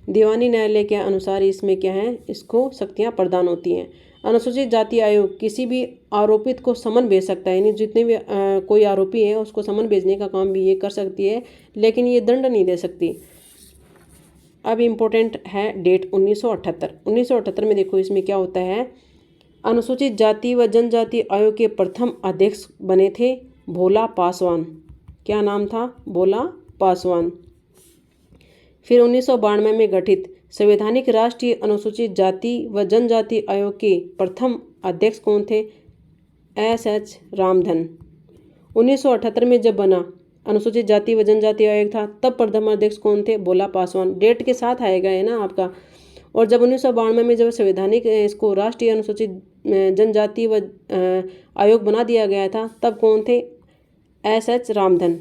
दीवानी न्यायालय के अनुसार इसमें क्या है? इसको शक्तियाँ प्रदान होती हैं। अनुसूचित जाति आयोग किसी भी आरोपित को समन भेज सकता है, यानी जितने भी कोई आरोपी है उसको समन भेजने का काम भी ये कर सकती है, लेकिन ये दंड नहीं दे सकती। अब इम्पोर्टेंट है डेट 1978। 1978 में देखो इसमें क्या होता है। अनुसूचित जाति व जनजाति आयोग के प्रथम अध्यक्ष बने थे भोला पासवान। क्या नाम था? भोला पासवान। फिर 1992 में गठित संवैधानिक राष्ट्रीय अनुसूचित जाति व जनजाति आयोग के प्रथम अध्यक्ष कौन थे? एस रामधन। 1978 में जब बना अनुसूचित जाति व जनजाति आयोग था, तब प्रथम अध्यक्ष कौन थे? भोला पासवान। डेट के साथ आएगा है ना आपका। और जब 1992 में जब संवैधानिक इसको राष्ट्रीय अनुसूचित जनजाति व आयोग बना दिया गया था, तब कौन थे? एस रामधन।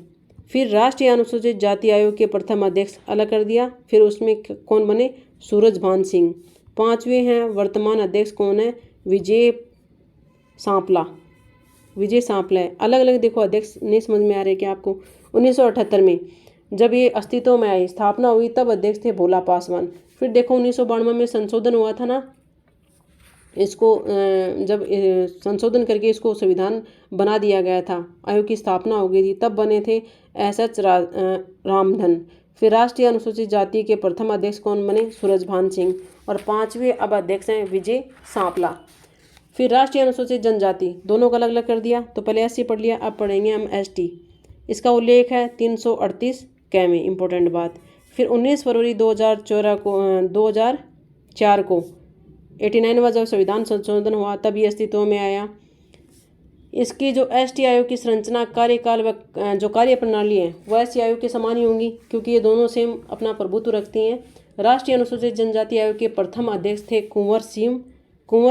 फिर राष्ट्रीय अनुसूचित जाति आयोग के प्रथम अध्यक्ष अलग कर दिया, फिर उसमें कौन बने? सूरजभान सिंह। 5वें हैं वर्तमान अध्यक्ष कौन है? विजय सांपला। विजय सांपला है। अलग अलग देखो अध्यक्ष नहीं समझ में आ रहे क्या आपको? 1978 में जब ये अस्तित्व में आई, स्थापना हुई, तब अध्यक्ष थे भोला पासवान। फिर देखो 1992 में संशोधन हुआ था ना, इसको जब संशोधन करके इसको संविधान बना दिया गया था, आयोग की स्थापना हो गई थी, तब बने थे एस रामधन। फिर राष्ट्रीय अनुसूचित जाति के प्रथम अध्यक्ष कौन बने? सूरजभान सिंह। और 5वें अब अध्यक्ष हैं विजय सांपला। फिर राष्ट्रीय अनुसूचित जनजाति दोनों को अलग अलग कर दिया, तो पहले एससी पढ़ लिया, अब पढ़ेंगे हम एसटी। इसका उल्लेख है 338 कै में, इम्पोर्टेंट बात। फिर 19 फरवरी 2004 को 89वां जब संविधान संशोधन हुआ, तब ये अस्तित्व में आया। इसकी जो एसटी आयोग की संरचना, कार्यकाल व जो कार्य प्रणाली है वह एससी आयोग के समान ही होंगी, क्योंकि ये दोनों सेम अपना प्रभुत्व रखती हैं। राष्ट्रीय अनुसूचित जनजाति आयोग के प्रथम अध्यक्ष थे कुंवर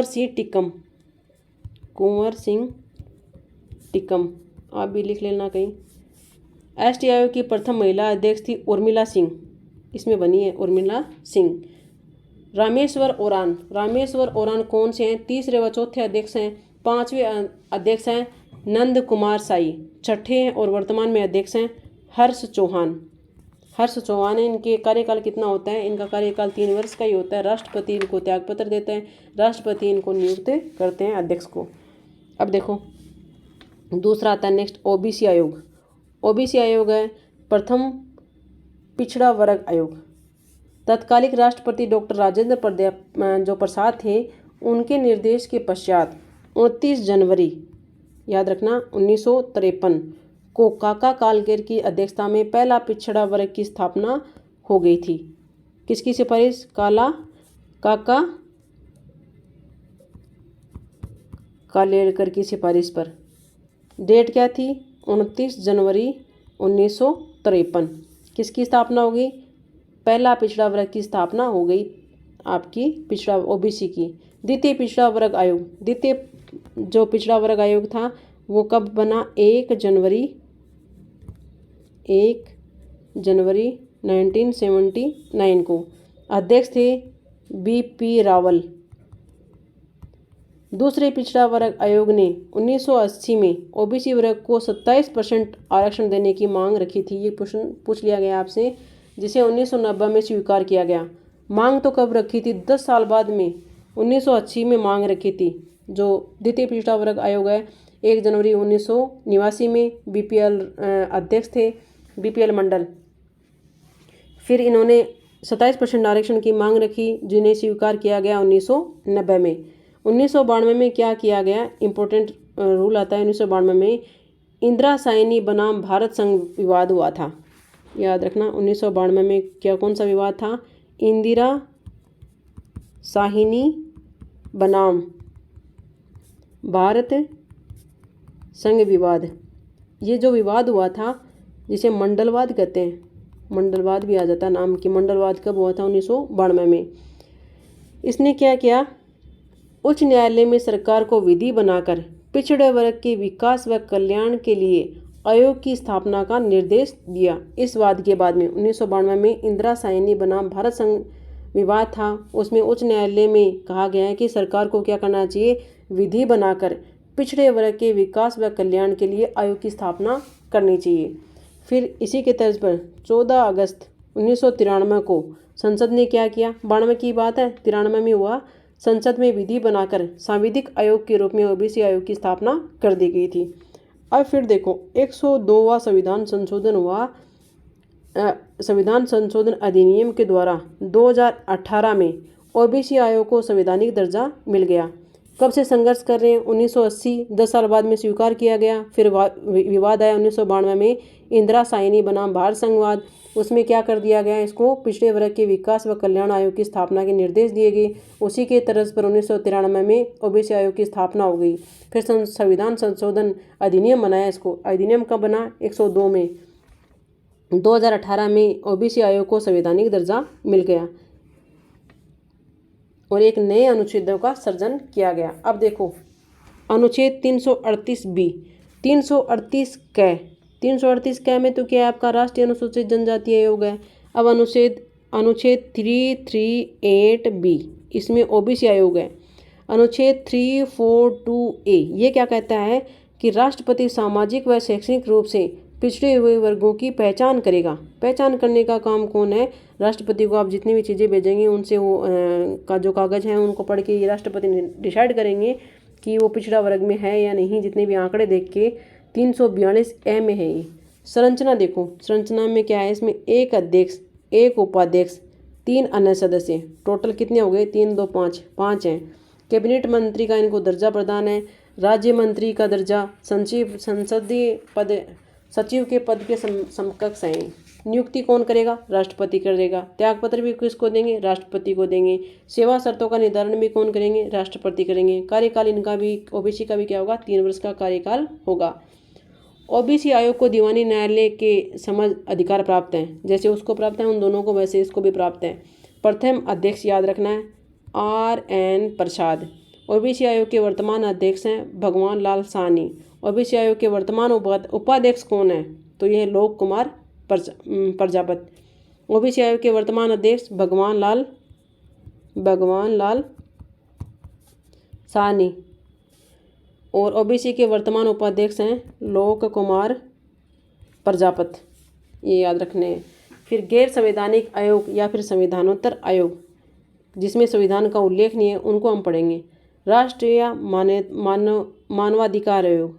सिंह टिक्कम। आप भी लिख लेना कहीं। एसटी आयोग की प्रथम महिला अध्यक्ष थी उर्मिला सिंह, इसमें बनी है उर्मिला सिंह। रामेश्वर ओरान कौन से हैं? तीसरे व चौथे अध्यक्ष हैं। 5वें अध्यक्ष हैं नंद कुमार साई। 6ठे हैं और वर्तमान में अध्यक्ष हैं हर्ष चौहान है। इनके कार्यकाल कितना होता है? इनका कार्यकाल 3 वर्ष का ही होता है। राष्ट्रपति इनको त्यागपत्र देते हैं, राष्ट्रपति इनको नियुक्त करते हैं अध्यक्ष को। अब देखो दूसरा आता है नेक्स्ट ओबीसी आयोग। ओबीसी आयोग है प्रथम पिछड़ा वर्ग आयोग। तत्कालिक राष्ट्रपति डॉक्टर राजेंद्र प्रसाद थे, उनके निर्देश के पश्चात 29 जनवरी याद रखना 1953 को काका कालकेर की अध्यक्षता में पहला पिछड़ा वर्ग की स्थापना हो गई थी। किसकी सिफारिश? काका कालेलकर की सिफारिश पर। डेट क्या थी? 29 जनवरी 1953। किसकी स्थापना हो गई? पहला पिछड़ा वर्ग की स्थापना हो गई आपकी पिछड़ा ओबीसी की। द्वितीय पिछड़ा वर्ग आयोग, द्वितीय जो पिछड़ा वर्ग आयोग था वो कब बना? 1 जनवरी 1979 को। अध्यक्ष थे बीपी रावल। दूसरे पिछड़ा वर्ग आयोग ने 1980 में ओबीसी वर्ग को 27% आरक्षण देने की मांग रखी थी। ये प्रश्न पूछ लिया गया आपसे, जिसे 1990 में स्वीकार किया गया। मांग तो कब रखी थी? 10 साल बाद में 1980 में मांग रखी थी। जो द्वितीय पिछड़ा वर्ग आयोग है 1 जनवरी 1989 में बीपीएल अध्यक्ष थे, बीपीएल मंडल। फिर इन्होंने 27% आरक्षण की मांग रखी, जिन्हें स्वीकार किया गया 1990 में। 1992 में क्या किया गया? इम्पोर्टेंट रूल आता है 1992 में। इंदिरा साइनी बनाम भारत संघ विवाद हुआ था। याद रखना 1992 में क्या कौन सा विवाद था? इंदिरा साहिनी बनाम भारत संघ विवाद। ये जो विवाद हुआ था जिसे मंडलवाद कहते हैं, मंडलवाद भी आ जाता है नाम की। मंडलवाद कब हुआ था? 1992 में। इसने क्या किया? उच्च न्यायालय में सरकार को विधि बनाकर पिछड़े वर्ग के विकास व कल्याण के लिए आयोग की स्थापना का निर्देश दिया। इस वाद के बाद में 1992 में इंदिरा साइनी बनाम भारत संघ विवाद था, उसमें उच्च न्यायालय में कहा गया है कि सरकार को क्या करना चाहिए? विधि बनाकर पिछड़े वर्ग के विकास व कल्याण के लिए आयोग की स्थापना करनी चाहिए। फिर इसी के तर्ज पर 14 अगस्त 1993 को संसद ने क्या किया? 92 की बात है, 93 में हुआ। संसद में विधि बनाकर सांविधिक आयोग के रूप में ओबीसी आयोग की स्थापना कर दी गई थी। अब फिर देखो 102वां संविधान संशोधन हुआ। संविधान संशोधन अधिनियम के द्वारा 2018 में ओबीसी आयोग को संवैधानिक दर्जा मिल गया। कब से संघर्ष कर रहे हैं? 1980, 10 साल बाद में स्वीकार किया गया। फिर विवाद आया 1992 में, इंदिरा साइनी बनाम भारत संघवाद। उसमें क्या कर दिया गया, इसको पिछड़े वर्ग के विकास व कल्याण आयोग की स्थापना के निर्देश दिए गए। उसी के तर्ज पर 1993 में ओबीसी आयोग की स्थापना हो गई। फिर संविधान संशोधन अधिनियम बनाया। इसको अधिनियम कब बना? 102 में। 2018 में ओबीसी आयोग को संवैधानिक दर्जा मिल गया और एक नए अनुच्छेदों का सृजन किया गया। अब देखो अनुच्छेद 338B, 338 क 338 क में तो क्या है आपका राष्ट्रीय अनुसूचित जनजाति आयोग है। अब अनुच्छेद 338B, इसमें ओबीसी आयोग है। अनुच्छेद 342A ये क्या कहता है कि राष्ट्रपति सामाजिक व शैक्षणिक रूप से पिछड़े हुए वर्गों की पहचान करेगा। पहचान करने का काम कौन है? राष्ट्रपति को आप जितनी भी चीज़ें भेजेंगे उनसे वो का जो कागज़ हैं उनको पढ़ के ये राष्ट्रपति डिसाइड करेंगे कि वो पिछड़ा वर्ग में है या नहीं। जितने भी आंकड़े देख के 342A में है ये। संरचना देखो, संरचना में क्या है? इसमें एक अध्यक्ष, एक उपाध्यक्ष, 3 अन्य सदस्य, टोटल कितने हो गए? 3 2 5 5 हैं। कैबिनेट मंत्री का इनको दर्जा प्रदान है। राज्य मंत्री का दर्जा, संसदीय पद सचिव के पद के समकक्ष हैं। नियुक्ति कौन करेगा? राष्ट्रपति करेगा। त्यागपत्र भी किसको देंगे? राष्ट्रपति को देंगे। सेवा शर्तों का निर्धारण भी कौन करेंगे? राष्ट्रपति करेंगे। कार्यकाल इनका भी, ओबीसी का भी क्या होगा? 3 वर्ष का कार्यकाल होगा। ओबीसी आयोग को दीवानी न्यायालय के समझ अधिकार प्राप्त हैं। जैसे उसको प्राप्त है उन दोनों को, वैसे इसको भी प्राप्त है। प्रथम अध्यक्ष याद रखना है RN प्रसाद। ओबीसी आयोग के वर्तमान अध्यक्ष हैं भगवान लाल साहनी। ओबीसी आयोग के वर्तमान उपाध्यक्ष कौन है? तो यह लोक कुमार प्रजापति। ओबीसी आयोग के वर्तमान अध्यक्ष भगवान लाल साहनी और ओबीसी के वर्तमान उपाध्यक्ष हैं लोक कुमार प्रजापति, ये याद रखने हैं। फिर गैर संवैधानिक आयोग या फिर संविधानोत्तर आयोग जिसमें संविधान का उल्लेख नहीं है उनको हम पढ़ेंगे। राष्ट्रीय मानवाधिकार आयोग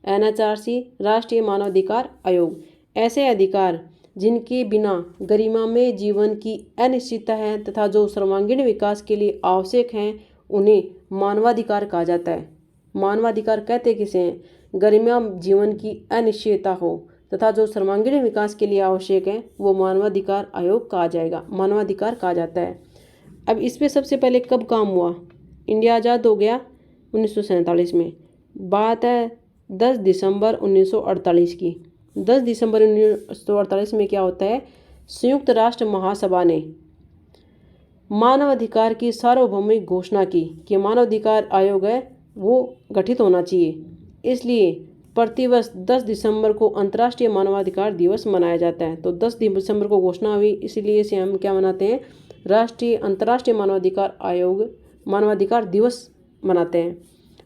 NHRC राष्ट्रीय मानवाधिकार आयोग। ऐसे अधिकार जिनके बिना गरिमा में जीवन की अनिश्चितता है तथा जो सर्वांगीण विकास के लिए आवश्यक हैं उन्हें मानवाधिकार कहा जाता है। मानवाधिकार कहते किसे हैं? गरिमा जीवन की अनिश्चितता हो तथा जो सर्वांगीण विकास के लिए आवश्यक है वो मानवाधिकार आयोग कहा जाएगा, मानवाधिकार कहा जाता है। अब इस पे सबसे पहले कब काम हुआ? इंडिया आज़ाद हो गया 1947 में। बात है 10 दिसंबर 1948 की। 10 दिसंबर 1948 में क्या होता है? संयुक्त राष्ट्र महासभा ने मानवाधिकार की सार्वभौमिक घोषणा की कि मानवाधिकार आयोग है वो गठित होना चाहिए। इसलिए प्रतिवर्ष 10 दिसंबर को अंतर्राष्ट्रीय मानवाधिकार दिवस मनाया जाता है। तो 10 दिसंबर को घोषणा हुई, इसलिए इसे हम क्या मनाते हैं? अंतर्राष्ट्रीय मानवाधिकार आयोग मानवाधिकार दिवस मनाते हैं।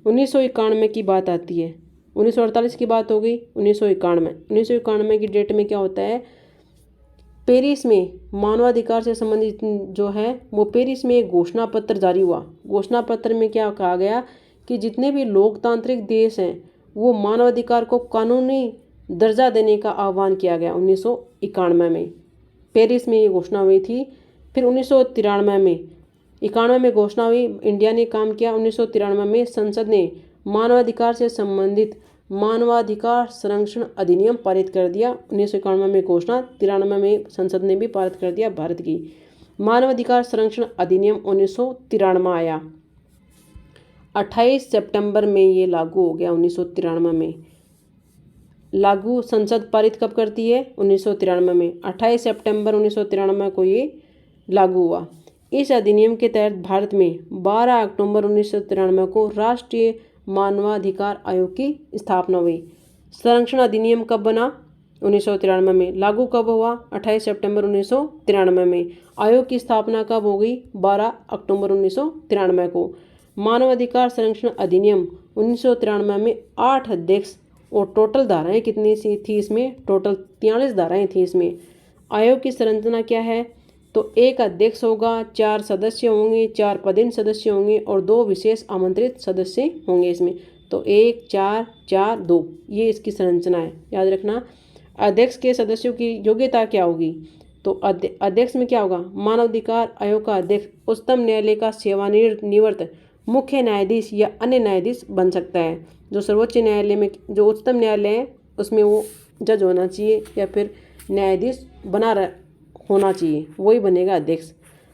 1991 की बात आती है। 1948 की बात हो गई। 1991 की डेट में क्या होता है? पेरिस में मानवाधिकार से संबंधित जो है वो पेरिस में एक घोषणा पत्र जारी हुआ। घोषणा पत्र में क्या कहा गया कि जितने भी लोकतांत्रिक देश हैं वो मानवाधिकार को कानूनी दर्जा देने का आह्वान किया गया। 1991 में पेरिस में ये घोषणा हुई थी। फिर 1991 में घोषणा हुई, इंडिया ने काम किया। 1993 में संसद ने मानवाधिकार से संबंधित मानवाधिकार संरक्षण अधिनियम पारित कर दिया। 1991 में घोषणा, 93 में संसद ने भी पारित कर दिया भारत की। मानवाधिकार संरक्षण अधिनियम 1993 आया। 28 सितंबर में ये लागू हो गया। 1993 में लागू, संसद पारित कब करती है? 1993 में। 28 सितंबर 1993 को ये लागू हुआ। इस अधिनियम के तहत भारत में 12 अक्टूबर 1993 को राष्ट्रीय मानवाधिकार आयोग की स्थापना हुई। संरक्षण अधिनियम कब बना? 1993 में। लागू कब हुआ? 28 सितंबर 1993 में। आयोग की स्थापना कब हो गई? 12 अक्टूबर 1993 को। मानवाधिकार संरक्षण अधिनियम 1993 में 8 अध्यक्ष और टोटल धाराएं कितनी सी थी इसमें? टोटल 43 धाराएं थी इसमें। आयोग की संरचना क्या है? तो एक अध्यक्ष होगा, 4 सदस्य होंगे, 4 पदेन सदस्य होंगे और 2 विशेष आमंत्रित सदस्य होंगे इसमें। तो 1 4 4 2 ये इसकी संरचना है, याद रखना। अध्यक्ष के सदस्यों की योग्यता क्या होगी? तो अध्यक्ष में क्या होगा, मानवाधिकार आयोग का अध्यक्ष उच्चतम न्यायालय का सेवानिवृत्त मुख्य न्यायाधीश या अन्य न्यायाधीश बन सकता है। जो सर्वोच्च न्यायालय में जो उच्चतम न्यायालय है उसमें वो जज होना चाहिए या फिर न्यायाधीश होना चाहिए, वही बनेगा अध्यक्ष।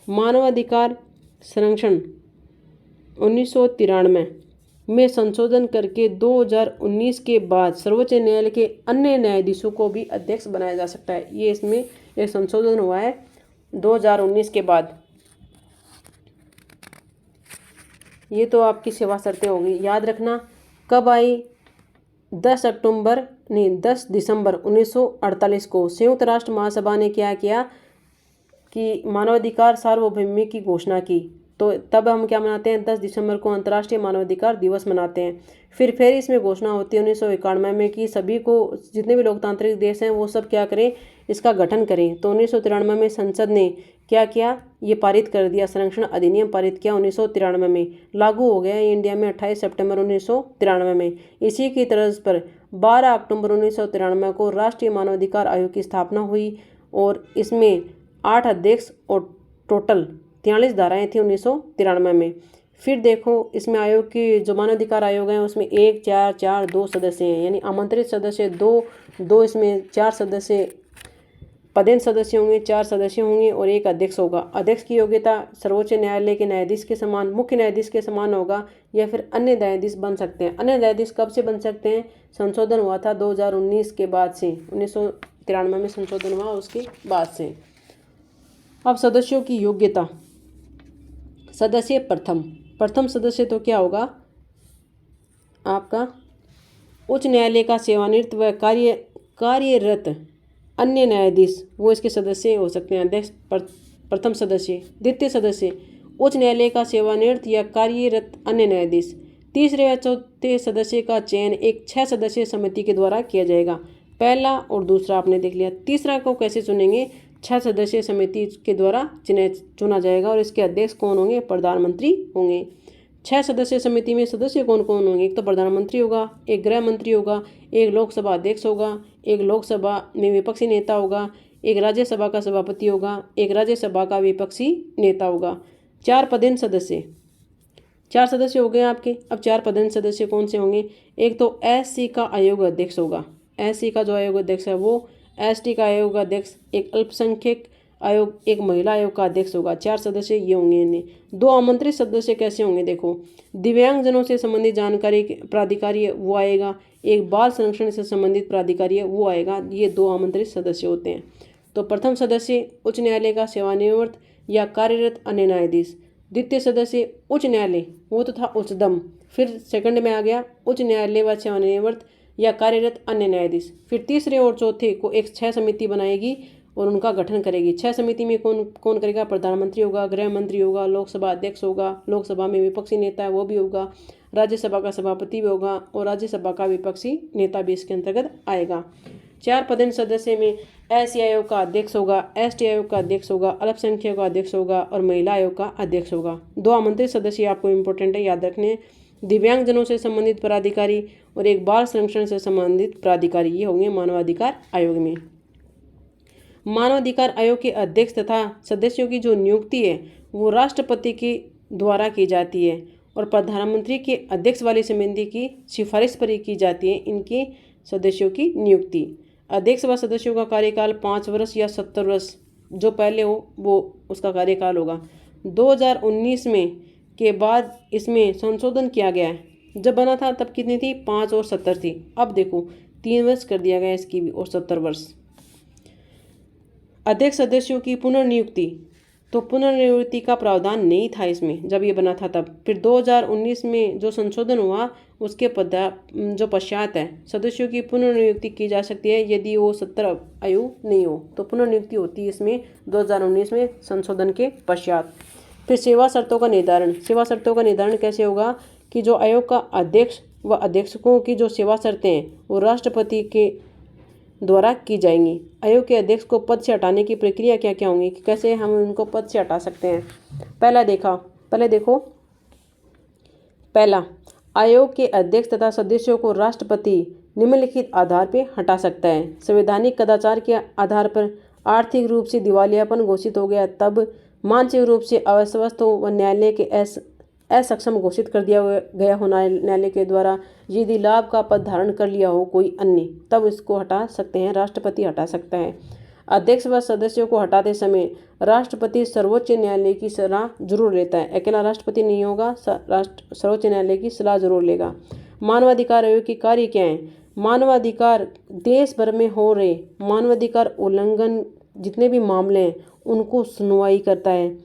मानवाधिकार संरक्षण 1993 में संशोधन करके 2019 के बाद सर्वोच्च न्यायालय के अन्य न्यायाधीशों को भी अध्यक्ष बनाया जा सकता है। ये इसमें एक संशोधन हुआ है 2019 के बाद। ये तो आपकी सेवा शर्तें होंगी, याद रखना। कब आई, 10 दिसंबर 1948 को संयुक्त राष्ट्र महासभा ने क्या किया कि मानवाधिकार सार्वभौमिक की घोषणा की। तो तब हम क्या मनाते हैं, 10 दिसंबर को अंतर्राष्ट्रीय मानवाधिकार दिवस मनाते हैं। फिर इसमें घोषणा होती है 1991 में कि सभी को, जितने भी लोकतांत्रिक देश हैं वो सब क्या करें, इसका गठन करें। तो 1993 में संसद ने क्या किया, ये पारित कर दिया, संरक्षण अधिनियम पारित किया 1993 में, लागू हो गया इंडिया में 28 सितंबर 1993 में। इसी की तर्ज पर 12 अक्टूबर 1993 को राष्ट्रीय मानवाधिकार आयोग की स्थापना हुई और इसमें 8 अध्यक्ष और टोटल 43 धाराएं थी 1993 में। फिर देखो इसमें आयोग की जो मानवाधिकार आयोग है उसमें 1, 4, 4, 2 सदस्य हैं, यानी आमंत्रित सदस्य 2, इसमें 4 सदस्य पदेन सदस्य होंगे, 4 सदस्य होंगे और 1 अध्यक्ष होगा। अध्यक्ष की योग्यता सर्वोच्च न्यायालय के न्यायाधीश के समान, मुख्य न्यायाधीश के समान होगा या फिर अन्य न्यायाधीश बन सकते हैं। अन्य न्यायाधीश कब से बन सकते हैं, संशोधन हुआ था 2019 के बाद से, 1993 में संशोधन हुआ उसके बाद से। अब सदस्यों की योग्यता, सदस्य प्रथम सदस्य तो क्या होगा आपका, उच्च न्यायालय का सेवानिवृत्त व कार्यरत अन्य न्यायाधीश, वो इसके सदस्य हो सकते हैं। अध्यक्ष प्रथम सदस्य। द्वितीय सदस्य उच्च न्यायालय का सेवानिवृत्त या कार्यरत अन्य न्यायाधीश। तीसरे या चौथे सदस्य का चयन एक 6 सदस्यीय समिति के द्वारा किया जाएगा। पहला और दूसरा आपने देख लिया। तीसरा को कैसे चुनेंगे, 6 सदस्यीय समिति के द्वारा चुना जाएगा और इसके अध्यक्ष कौन होंगे, प्रधानमंत्री होंगे। 6 सदस्यीय समिति में सदस्य कौन कौन होंगे, एक तो प्रधानमंत्री होगा, एक गृह मंत्री होगा, एक लोकसभा अध्यक्ष होगा, एक लोकसभा में विपक्षी नेता होगा, एक राज्यसभा का सभापति होगा, एक राज्यसभा का विपक्षी नेता होगा। 4 पदेन सदस्य, 4 सदस्य हो गए आपके। अब 4 पदेन सदस्य कौन से होंगे, एक तो एससी का आयोग अध्यक्ष होगा, एससी का जो आयोग अध्यक्ष है वो, एसटी का आयोग अध्यक्ष, एक अल्पसंख्यक आयोग, एक महिला आयोग का अध्यक्ष होगा। 4 सदस्य ये होंगे इन्हें। 2 आमंत्रित सदस्य कैसे होंगे, देखो दिव्यांगजनों से संबंधित जानकारी प्राधिकारी है वो आएगा, एक बाल संरक्षण से संबंधित प्राधिकारी है वो आएगा। ये 2 आमंत्रित सदस्य होते हैं। तो प्रथम सदस्य उच्च न्यायालय का सेवानिवृत्त या कार्यरत अन्य न्यायाधीश। द्वितीय सदस्य उच्च न्यायालय, वो तो था उच्चतम, फिर सेकंड में आ गया उच्च न्यायालय व सेवानिवृत्त या कार्यरत अन्य न्यायाधीश। फिर तीसरे और चौथे को एक 6 समिति बनाएगी और उनका गठन करेगी। 6 समिति में कौन कौन करेगा, प्रधानमंत्री होगा, गृह मंत्री होगा, लोकसभा अध्यक्ष होगा, लोकसभा में विपक्षी नेता है वो भी होगा, राज्यसभा का सभापति भी होगा और राज्यसभा का विपक्षी नेता भी इसके अंतर्गत आएगा। 4 पदेन सदस्य में एससी आयोग का अध्यक्ष होगा, एसटी आयोग का अध्यक्ष होगा, अल्पसंख्यक का अध्यक्ष होगा और महिला आयोग का अध्यक्ष होगा। 2 आमंत्रित सदस्य आपको इंपॉर्टेंट है, याद रखने, दिव्यांगजनों से संबंधित प्राधिकारी और एक बाल संरक्षण से संबंधित प्राधिकारी, ये होंगे मानवाधिकार आयोग में। मानवाधिकार आयोग के अध्यक्ष तथा सदस्यों की जो नियुक्ति है वो राष्ट्रपति के द्वारा की जाती है और प्रधानमंत्री के अध्यक्ष वाली समिति की सिफारिश पर की जाती है इनके सदस्यों की नियुक्ति। अध्यक्ष व सदस्यों का कार्यकाल 5 वर्ष या 70 वर्ष, जो पहले हो वो उसका कार्यकाल होगा। 2019 में के बाद इसमें संशोधन किया गया है। जब बना था तब कितनी थी, 5 और 70 थी। अब देखो 3 वर्ष कर दिया गया इसकी भी और 70 वर्ष। अध्यक्ष सदस्यों की पुनर्नियुक्ति, तो पुनर्नियुक्ति का प्रावधान नहीं था इसमें जब ये बना था तब। फिर 2019 में जो संशोधन हुआ उसके जो पश्चात है सदस्यों की पुनर्नियुक्ति की जा सकती है यदि वो 70 आयु नहीं हो, तो पुनर्नियुक्ति होती है इसमें 2019 में संशोधन के पश्चात। फिर सेवा शर्तों का निर्धारण, सेवा शर्तों का निर्धारण कैसे होगा कि जो आयोग का अध्यक्ष व अध्यक्षों की जो सेवा शर्तें हैं वो राष्ट्रपति के द्वारा की जाएंगी। आयोग के अध्यक्ष को पद से हटाने की प्रक्रिया क्या क्या होंगी, कैसे हम उनको पद से हटा सकते हैं। पहले देखो, पहला, आयोग के अध्यक्ष तथा सदस्यों को राष्ट्रपति निम्नलिखित आधार पर हटा सकता है। संवैधानिक कदाचार के आधार पर, आर्थिक रूप से दिवालियापन घोषित हो गया तब, मानसिक रूप से अस्वस्थ हो व न्यायालय के असक्षम घोषित कर दिया गया हो न्यायालय के द्वारा, यदि लाभ का पद धारण कर लिया हो कोई अन्य, तब इसको हटा सकते हैं, राष्ट्रपति हटा सकता है। अध्यक्ष व सदस्यों को हटाते समय राष्ट्रपति सर्वोच्च न्यायालय की सलाह जरूर लेता है। अकेला राष्ट्रपति नहीं होगा, सर्वोच्च न्यायालय की सलाह जरूर लेगा। मानवाधिकार आयोग के कार्य क्या है? मानवाधिकार देश भर में हो रहे मानवाधिकार उल्लंघन जितने भी मामले हैं उनको सुनवाई करता है,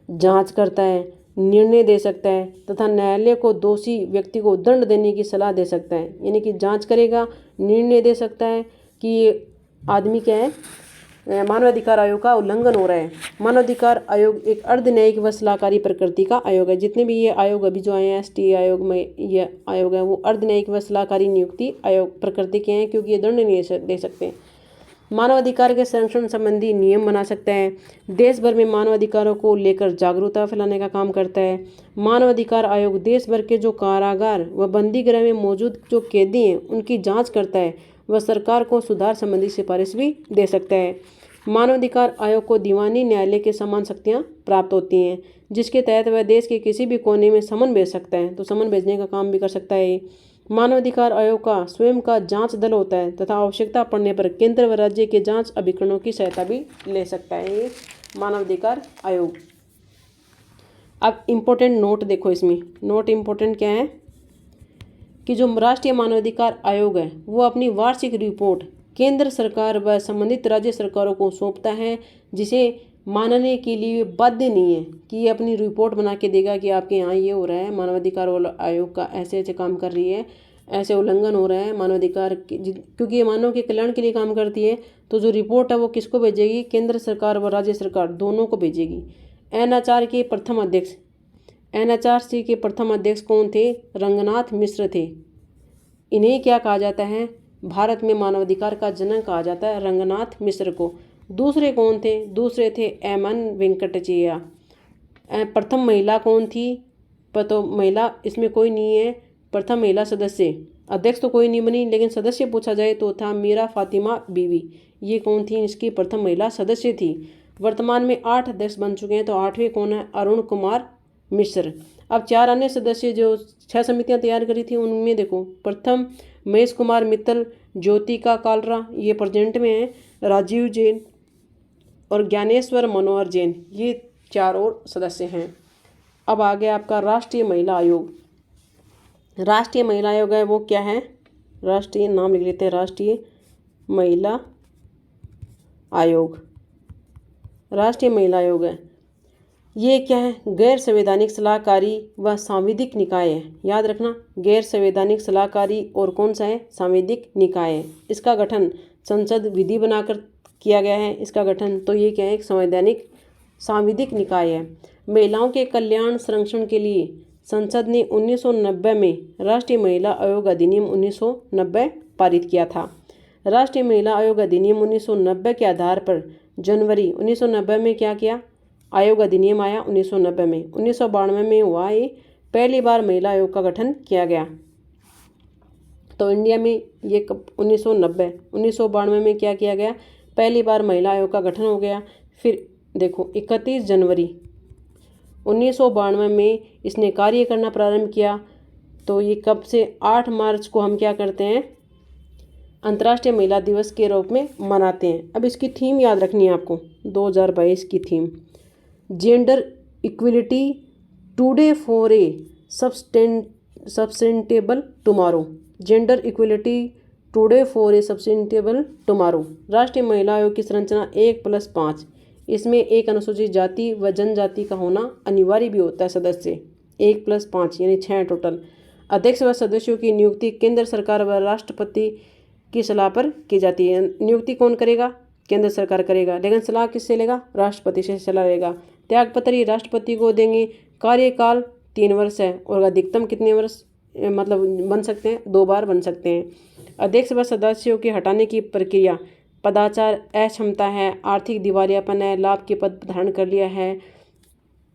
जांच करता है, निर्णय दे सकता है तथा न्यायालय को दोषी व्यक्ति को दंड देने की सलाह दे सकता है। यानी कि जांच करेगा, निर्णय दे सकता है कि ये आदमी क्या है, मानवाधिकार आयोग का उल्लंघन हो रहा है। मानवाधिकार आयोग एक अर्धन्यायिक व सलाहकारी प्रकृति का आयोग है। जितने भी ये आयोग अभी जो आए हैं ST आयोग में ये आयोग है वो अर्धन्यायिक व सलाहकारी नियुक्ति आयोग प्रकृति के हैं, क्योंकि ये दंड नहीं दे सकते। मानवाधिकार के संरक्षण संबंधी नियम बना सकता है। देश भर में मानवाधिकारों को लेकर जागरूकता फैलाने का काम करता है। मानवाधिकार आयोग देश भर के जो कारागार व बंदी गृह में मौजूद जो कैदी हैं उनकी जांच करता है व सरकार को सुधार संबंधी सिफारिश भी दे सकता है। मानवाधिकार आयोग को दीवानी न्यायालय के समान शक्तियाँ प्राप्त होती हैं, जिसके तहत वह देश के किसी भी कोने में समन भेज सकता है, तो समन भेजने का काम भी कर सकता है। मानवाधिकार आयोग का स्वयं का जांच दल होता है तथा आवश्यकता पड़ने पर केंद्र व राज्य के जांच अभिकरणों की सहायता भी ले सकता है ये मानवाधिकार आयोग। अब इम्पोर्टेंट नोट देखो, इसमें नोट इम्पोर्टेंट क्या है कि जो राष्ट्रीय मानवाधिकार आयोग है वो अपनी वार्षिक रिपोर्ट केंद्र सरकार व संबंधित राज्य सरकारों को सौंपता है, जिसे मानने के लिए बाध्य नहीं है कि ये अपनी रिपोर्ट बना के देगा कि आपके यहाँ ये हो रहा है, मानवाधिकार आयोग का ऐसे ऐसे काम कर रही है, ऐसे उल्लंघन हो रहा है मानवाधिकार क्योंकि ये मानव के कल्याण के लिए काम करती है। तो जो रिपोर्ट है वो किसको भेजेगी? केंद्र सरकार व राज्य सरकार दोनों को भेजेगी। NHRC के प्रथम अध्यक्ष NHRC के प्रथम अध्यक्ष कौन थे? रंगनाथ मिश्र थे। इन्हें क्या कहा जाता है? भारत में मानवाधिकार का जनक कहा जाता है रंगनाथ मिश्र को। दूसरे कौन थे? दूसरे थे MN वेंकटचैया। प्रथम महिला कौन थी? तो महिला इसमें कोई नहीं है। प्रथम महिला सदस्य, अध्यक्ष तो कोई नहीं बनी लेकिन सदस्य पूछा जाए तो था मीरा फातिमा बीवी। ये कौन थी? इसकी प्रथम महिला सदस्य थी। वर्तमान में 8 अध्यक्ष बन चुके हैं, तो 8वें कौन है? अरुण कुमार मिश्र। अब 4 अन्य सदस्य जो 6 समितियां तैयार करी थी उनमें देखो, प्रथम महेश कुमार मित्तल, ज्योतिका कालरा ये प्रेजेंट में है, राजीव जैन और ज्ञानेश्वर मनोहर जैन, ये 4 और सदस्य हैं। अब आ गया आपका राष्ट्रीय महिला आयोग। राष्ट्रीय महिला आयोग है वो क्या है? राष्ट्रीय नाम लिख लेते हैं, राष्ट्रीय महिला आयोग। राष्ट्रीय महिला आयोग है ये क्या है? गैर संवैधानिक सलाहकारी व सांविधिक निकाय है। याद रखना, गैर संवैधानिक सलाहकारी और कौन सा है? सांविधिक निकाय है। इसका गठन संसद विधि बनाकर किया गया है। इसका गठन तो ये क्या है? एक संवैधानिक सांविधिक निकाय है। महिलाओं के कल्याण संरक्षण के लिए संसद ने 1990 में राष्ट्रीय महिला आयोग अधिनियम 1990 पारित किया था। राष्ट्रीय महिला आयोग अधिनियम 1990 के आधार पर जनवरी 1990 में क्या किया? आयोग अधिनियम आया 1990 में। 1992 में हुआ ये पहली बार महिला आयोग का गठन किया गया। तो इंडिया में ये 1992 में क्या किया गया? पहली बार महिला आयोग का गठन हो गया। फिर देखो 31 जनवरी 1992 में इसने कार्य करना प्रारंभ किया। तो ये कब से? 8 मार्च को हम क्या करते हैं? अंतर्राष्ट्रीय महिला दिवस के रूप में मनाते हैं। अब इसकी थीम याद रखनी है आपको, 2022 की theme, gender equality today for a sustainable tomorrow. Gender equality today for a sustainable tomorrow. राष्ट्रीय महिला आयोग की संरचना 1+5। इसमें एक अनुसूचित जाति व जनजाति का होना अनिवार्य भी होता है सदस्य। 1+5 यानी 6 टोटल। अध्यक्ष व सदस्यों की नियुक्ति केंद्र सरकार व राष्ट्रपति की सलाह पर की जाती है। नियुक्ति कौन करेगा? केंद्र सरकार करेगा, लेकिन सलाह किससे लेगा? राष्ट्रपति से सलाह लेगा। त्यागपत्र ही राष्ट्रपति को देंगे। कार्यकाल 3 वर्ष है और अधिकतम कितने वर्ष मतलब बन सकते हैं? 2 बार बन सकते हैं। अध्यक्ष व सदस्यों के हटाने की प्रक्रिया, पदाचार, अक्षमता है, आर्थिक दिवालियापन है, लाभ के पद धारण कर लिया है,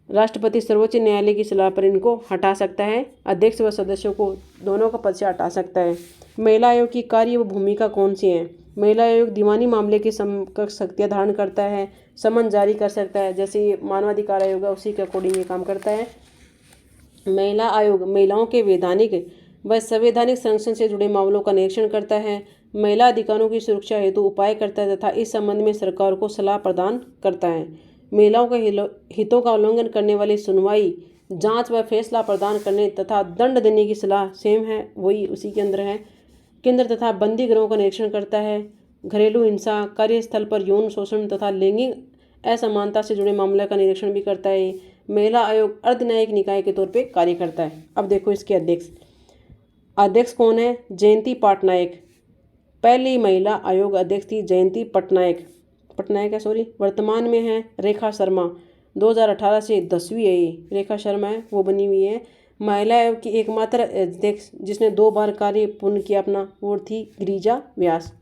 राष्ट्रपति सर्वोच्च न्यायालय की सलाह पर इनको हटा सकता है। अध्यक्ष व सदस्यों को दोनों का पद से हटा सकता है। महिला आयोग की कार्य व भूमिका कौन सी है? महिला आयोग दीवानी मामले की समकक्ष शक्तियाँ धारण करता है, समन जारी कर सकता है, जैसे ये मानवाधिकार आयोग है उसी के अकॉर्डिंग ये काम करता है। महिला आयोग महिलाओं के वैधानिक व संवैधानिक संरक्षण से जुड़े मामलों का निरीक्षण करता है, महिला अधिकारों की सुरक्षा हेतु उपाय करता है तथा इस संबंध में सरकार को सलाह प्रदान करता है। महिलाओं के हितों का उल्लंघन करने वाली सुनवाई, जांच व फैसला प्रदान करने तथा दंड देने की सलाह सेम है, वही उसी के अंदर है। केंद्र तथा बंदी गृहों का निरीक्षण करता है, घरेलू हिंसा, कार्यस्थल पर यौन शोषण तथा लैंगिक असमानता से जुड़े मामले का निरीक्षण भी करता है। महिला आयोग अर्धन्यायिक निकाय के तौर पे कार्य करता है। अब देखो इसके अध्यक्ष कौन है? जयंती पटनायक। पहली महिला आयोग अध्यक्ष थी जयंती पटनायक वर्तमान में है रेखा शर्मा। 2018 से 10वीं है ये रेखा शर्मा है, वो बनी हुई है। महिला आयोग की एकमात्र अध्यक्ष जिसने 2 बार कार्य पूर्ण किया अपना, वो थी गिरिजा व्यास।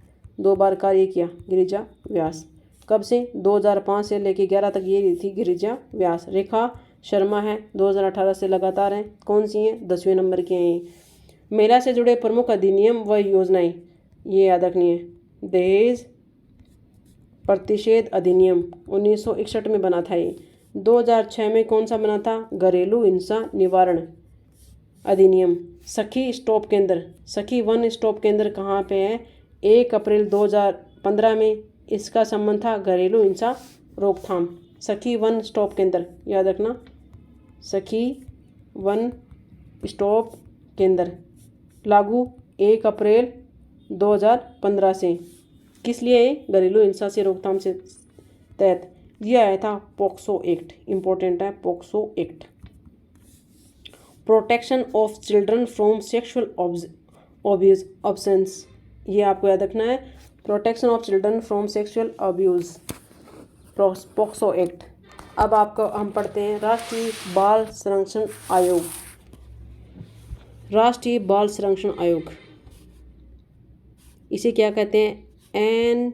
2 बार कार्य किया गिरिजा व्यास। कब से? 2005 से लेकर 11 तक ये थी गिरिजा व्यास। रेखा शर्मा है 2018 से लगातार हैं। कौन सी हैं? 10वें नंबर की हैं ये। महिला से जुड़े प्रमुख अधिनियम व योजनाएं ये याद रखनी है। दहेज प्रतिषेध अधिनियम 1961 में बना था ये। 2006 में कौन सा बना था? घरेलू हिंसा निवारण अधिनियम। सखी स्टॉप केंद्र, सखी वन स्टॉप केंद्र कहाँ पे है? 1 अप्रैल 2015 में इसका संबंध था घरेलू हिंसा रोकथाम। सखी वन स्टॉप केंद्र याद रखना, सखी वन स्टॉप केंद्र लागू 1 अप्रैल 2015 से। किस लिए? घरेलू हिंसा से रोकथाम से तहत यह आया था पोक्सो एक्ट। इंपॉर्टेंट है POCSO act. Protection of children from sexual abuse absence, ये आपको याद रखना है। Protection of children from sexual abuse POCSO act. अब आपको हम पढ़ते हैं राष्ट्रीय बाल संरक्षण आयोग। राष्ट्रीय बाल संरक्षण आयोग इसे क्या कहते हैं? NCPCR।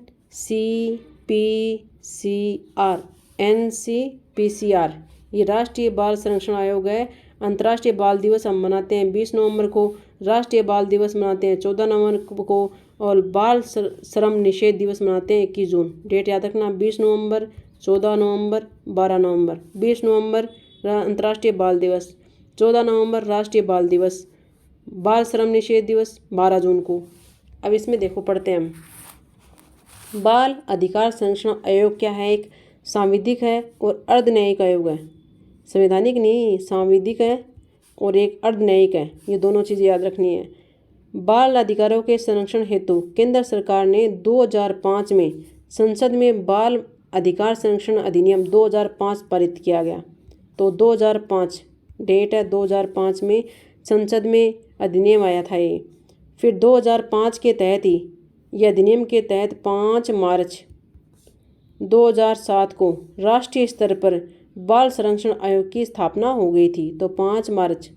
ये राष्ट्रीय बाल संरक्षण आयोग है। अंतर्राष्ट्रीय बाल दिवस हम मनाते हैं 20 नवंबर को, राष्ट्रीय बाल दिवस मनाते हैं 14 नवंबर को, और बाल श्रम निषेध दिवस मनाते हैं 21 जून। डेट याद रखना, 20 नवंबर, 14 नवंबर, 12 नवंबर। 20 नवंबर अंतर्राष्ट्रीय बाल दिवस, 14 नवंबर राष्ट्रीय बाल दिवस, बाल श्रम निषेध दिवस 12 जून को। अब इसमें देखो पढ़ते हैं हम। बाल अधिकार संरक्षण आयोग क्या है? एक सांविधिक है और अर्धन्यायिक आयोग है। संवैधानिक नहीं, सांविधिक है और एक अर्धन्यायिक है। ये दोनों चीज़ें याद रखनी है। बाल अधिकारों के संरक्षण हेतु केंद्र सरकार ने 2005 में संसद में बाल अधिकार संरक्षण अधिनियम 2005 पारित किया गया। तो 2005 डेट है, 2005 में संसद में अधिनियम आया था ये। फिर 2005 के तहत ही यह अधिनियम के तहत 5 मार्च 2007 को राष्ट्रीय स्तर पर बाल संरक्षण आयोग की स्थापना हो गई थी। तो 5 मार्च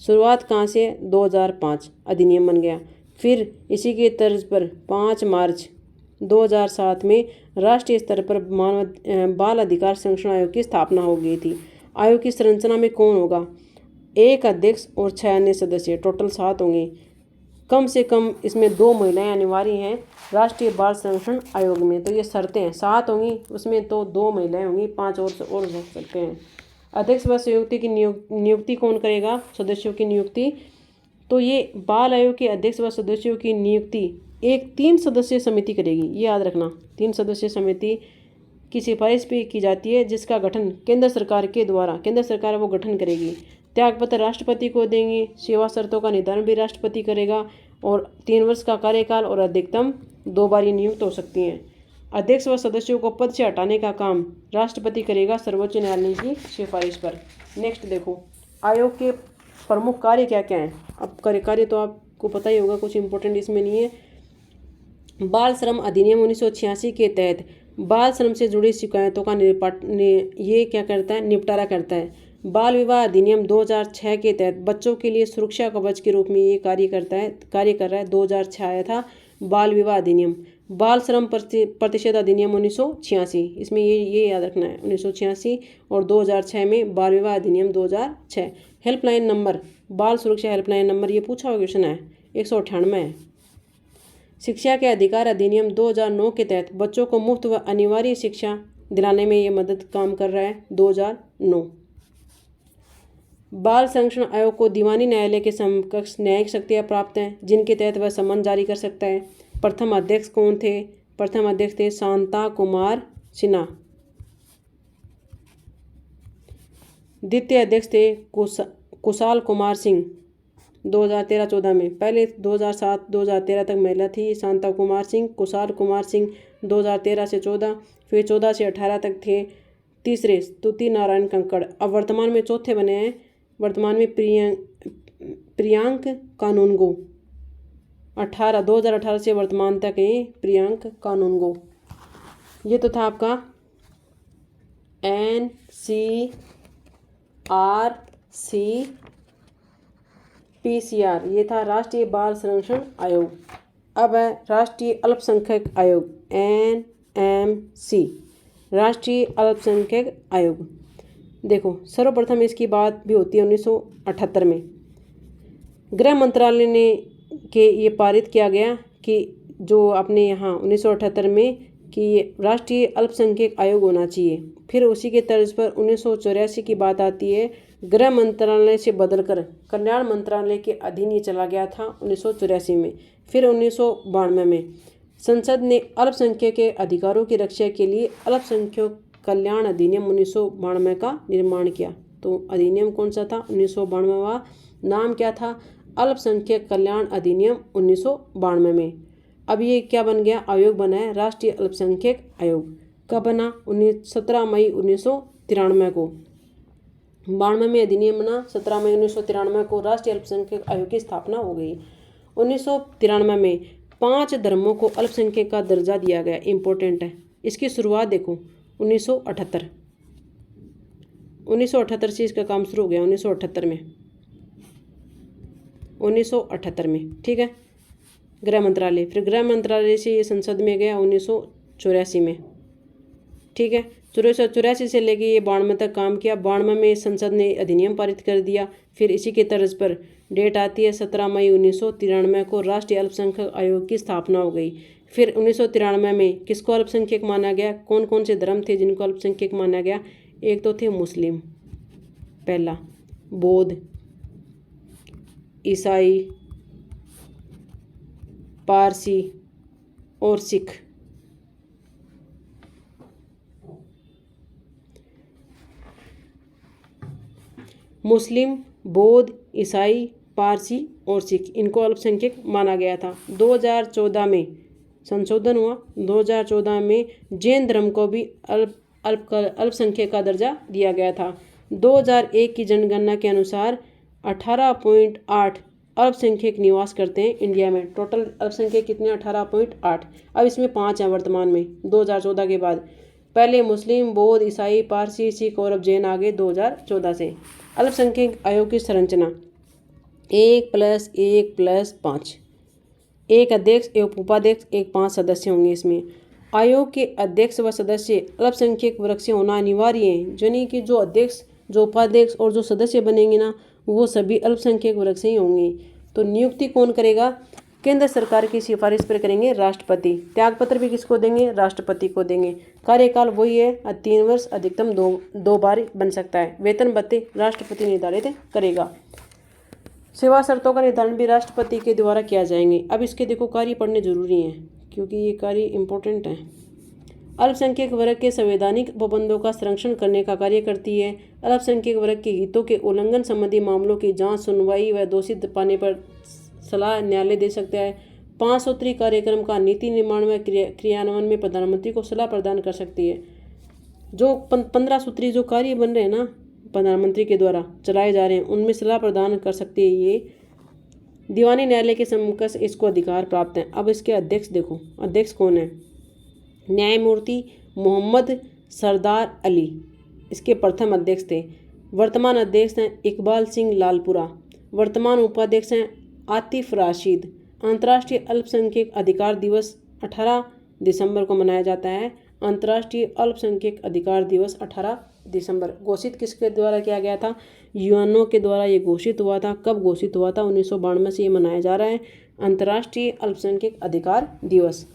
शुरुआत कहाँ से? 2005 अधिनियम बन गया। फिर इसी के तर्ज पर 5 मार्च 2007 में राष्ट्रीय स्तर पर बाल अधिकार संरक्षण आयोग की स्थापना हो गई थी। आयोग की संरचना में कौन होगा? 1 अध्यक्ष और 6 अन्य सदस्य, टोटल 7 होंगे। कम से कम इसमें 2 महिलाएं अनिवार्य हैं राष्ट्रीय बाल संरक्षण आयोग में। तो ये शर्तें हैं, 7 होंगी, उसमें तो 2 महिलाएं होंगी, 5 और हो सकते हैं। अध्यक्ष व संयुक्ति की नियुक्ति कौन करेगा? सदस्यों की नियुक्ति। तो ये बाल आयोग के अध्यक्ष व सदस्यों की नियुक्ति एक 3 सदस्यीय समिति करेगी। ये याद रखना, 3 सदस्यीय समिति की सिफारिश भी की जाती है, जिसका गठन केंद्र सरकार के द्वारा, केंद्र सरकार वो गठन करेगी। त्यागपत्र राष्ट्रपति को देंगे। सेवा शर्तों का निर्धारण भी राष्ट्रपति करेगा और 3 वर्ष का कार्यकाल और अधिकतम 2 बार ये नियुक्त हो सकती हैं। अध्यक्ष व सदस्यों को पद से हटाने का काम राष्ट्रपति करेगा सर्वोच्च न्यायालय की सिफारिश पर। नेक्स्ट देखो, आयोग के प्रमुख कार्य क्या क्या हैं। अब कार्य तो आपको पता ही होगा, कुछ इंपॉर्टेंट इसमें नहीं है। बाल श्रम अधिनियम 1986 के तहत बाल श्रम से जुड़ी शिकायतों का ये क्या करता है? निपटारा करता है। बाल विवाह अधिनियम 2006 के तहत बच्चों के लिए सुरक्षा कवच के रूप में ये कार्य कर रहा है। 2006 आया था बाल विवाह अधिनियम। बाल श्रम प्रतिषेध अधिनियम 1986, इसमें ये याद रखना है, 1986 और 2006 में बाल विवाह अधिनियम 2006। हेल्पलाइन नंबर, बाल सुरक्षा हेल्पलाइन नंबर, ये पूछा हुआ क्वेश्चन है, 198 है। शिक्षा के अधिकार अधिनियम 2009 के तहत बच्चों को मुफ्त व अनिवार्य शिक्षा दिलाने में ये मदद काम कर रहा है 2009। बाल संरक्षण आयोग को दीवानी न्यायालय के समकक्ष न्यायिक शक्तियाँ प्राप्त हैं जिनके तहत वह सम्मन जारी कर सकता है। प्रथम अध्यक्ष कौन थे? प्रथम अध्यक्ष थे शांता कुमार सिन्हा। द्वितीय अध्यक्ष थे कुशाल कुमार सिंह 2013-14 में। पहले 2007-2013 तक महिला थी शांता कुमार सिंह। कुशाल कुमार सिंह 2013 से 14, फिर 14 से 18 तक थे। तीसरे स्तुति नारायण कंकड़। अब वर्तमान में चौथे बने हैं, वर्तमान में प्रियांक कानूनगो 2018 से वर्तमान तक है प्रियांक कानूनगो। ये तो था आपका NCRCPCR, ये था राष्ट्रीय बाल संरक्षण आयोग। अब है राष्ट्रीय अल्पसंख्यक आयोग NMC, राष्ट्रीय अल्पसंख्यक आयोग। देखो सर्वप्रथम इसकी बात भी होती है 1978 में। गृह मंत्रालय ने ये पारित किया गया कि जो अपने यहाँ 1978 में कि ये राष्ट्रीय अल्पसंख्यक आयोग होना चाहिए। फिर उसी के तर्ज पर 1984 की बात आती है, गृह मंत्रालय से बदलकर कल्याण मंत्रालय के अधीन ये चला गया था 1984 में। फिर 1992 में संसद ने अल्पसंख्यक के अधिकारों की रक्षा के लिए अल्पसंख्यक कल्याण अधिनियम 1992 का निर्माण किया। तो अधिनियम कौन सा था? 1992। नाम क्या था? अल्पसंख्यक कल्याण अधिनियम 1992 में। अब ये क्या बन गया? आयोग बना है राष्ट्रीय अल्पसंख्यक आयोग। कब बना? 17 मई 1993 को। 92 में अधिनियम बना, 17 मई 1993 को राष्ट्रीय अल्पसंख्यक आयोग की स्थापना हो गई। 1993 में 5 धर्मों को अल्पसंख्यक का दर्जा दिया गया। इम्पोर्टेंट है। इसकी शुरुआत देखो 1978 से इसका काम शुरू हो गया। 1978 में ठीक है, गृह मंत्रालय। फिर गृह मंत्रालय से ये संसद में गया 1984 में, ठीक है। 1984 से लेके ये 92 तक काम किया। 92 में संसद ने अधिनियम पारित कर दिया। फिर इसी के तर्ज पर डेट आती है 17 मई 1993 को राष्ट्रीय अल्पसंख्यक आयोग की स्थापना हो गई। फिर 1993 में किसको अल्पसंख्यक माना गया? कौन कौन से धर्म थे जिनको अल्पसंख्यक माना गया? एक तो थे मुस्लिम, पहला, बौद्ध, ईसाई, पारसी और सिख। मुस्लिम, बौद्ध, ईसाई, पारसी और सिख, इनको अल्पसंख्यक माना गया था। 2014 में संशोधन हुआ। 2014 में जैन धर्म को भी अल्पसंख्यक का दर्जा दिया गया था। 2001 की जनगणना के अनुसार 18.8 अल्पसंख्यक निवास करते हैं इंडिया में। टोटल अल्पसंख्यक कितने? 18.8। अब इसमें 5 हैं वर्तमान में 2014 के बाद। पहले मुस्लिम, बौद्ध, ईसाई, पारसी, सिख और अब जैन आ गए 2014 से। अल्पसंख्यक आयोग की संरचना 1+1+5, एक अध्यक्ष, एक उपाध्यक्ष, एक 5 सदस्य होंगे इसमें। आयोग के अध्यक्ष व सदस्य अल्पसंख्यक वर्ग से होना अनिवार्य है, यानी कि जो अध्यक्ष, जो उपाध्यक्ष और जो सदस्य बनेंगे ना, वो सभी अल्पसंख्यक वर्ग से ही होंगे। तो नियुक्ति कौन करेगा? केंद्र सरकार की सिफारिश पर करेंगे राष्ट्रपति। त्यागपत्र भी किसको देंगे? राष्ट्रपति को देंगे। कार्यकाल वही है 3 वर्ष, अधिकतम 2 बार बन सकता है। वेतन भत्ते राष्ट्रपति निर्धारित करेगा। सेवा शर्तों का निर्धारण भी राष्ट्रपति के द्वारा किया जाएंगे। अब इसके देखो कार्य पढ़ने जरूरी हैं क्योंकि ये कार्य इंपॉर्टेंट है। अल्पसंख्यक वर्ग के संवैधानिक उपबंधों का संरक्षण करने का कार्य करती है। अल्पसंख्यक वर्ग के हितों के उल्लंघन संबंधी मामलों की जांच, सुनवाई व दोषी पाने पर सलाह न्यायालय दे सकता है। 5 सूत्री कार्यक्रम का नीति निर्माण व क्रियान्वयन में प्रधानमंत्री को सलाह प्रदान कर सकती है। जो 15 सूत्री जो कार्य बन रहे हैं ना, प्रधानमंत्री के द्वारा चलाए जा रहे हैं, उनमें सलाह प्रदान कर सकती है ये। दीवानी न्यायालय के समकक्ष इसको अधिकार प्राप्त है। अब इसके अध्यक्ष देखो, अध्यक्ष कौन है? न्यायमूर्ति मोहम्मद सरदार अली इसके प्रथम अध्यक्ष थे। वर्तमान अध्यक्ष हैं इकबाल सिंह लालपुरा। वर्तमान उपाध्यक्ष हैं आतिफ राशिद। अंतर्राष्ट्रीय अल्पसंख्यक अधिकार दिवस 18 दिसंबर को मनाया जाता है। अंतर्राष्ट्रीय अल्पसंख्यक अधिकार दिवस 18 दिसंबर घोषित किसके द्वारा किया गया था? यूएनओ के द्वारा ये घोषित हुआ था। कब घोषित हुआ था? 1992 से ये मनाया जा रहा है। अंतर्राष्ट्रीय अल्पसंख्यक अधिकार दिवस।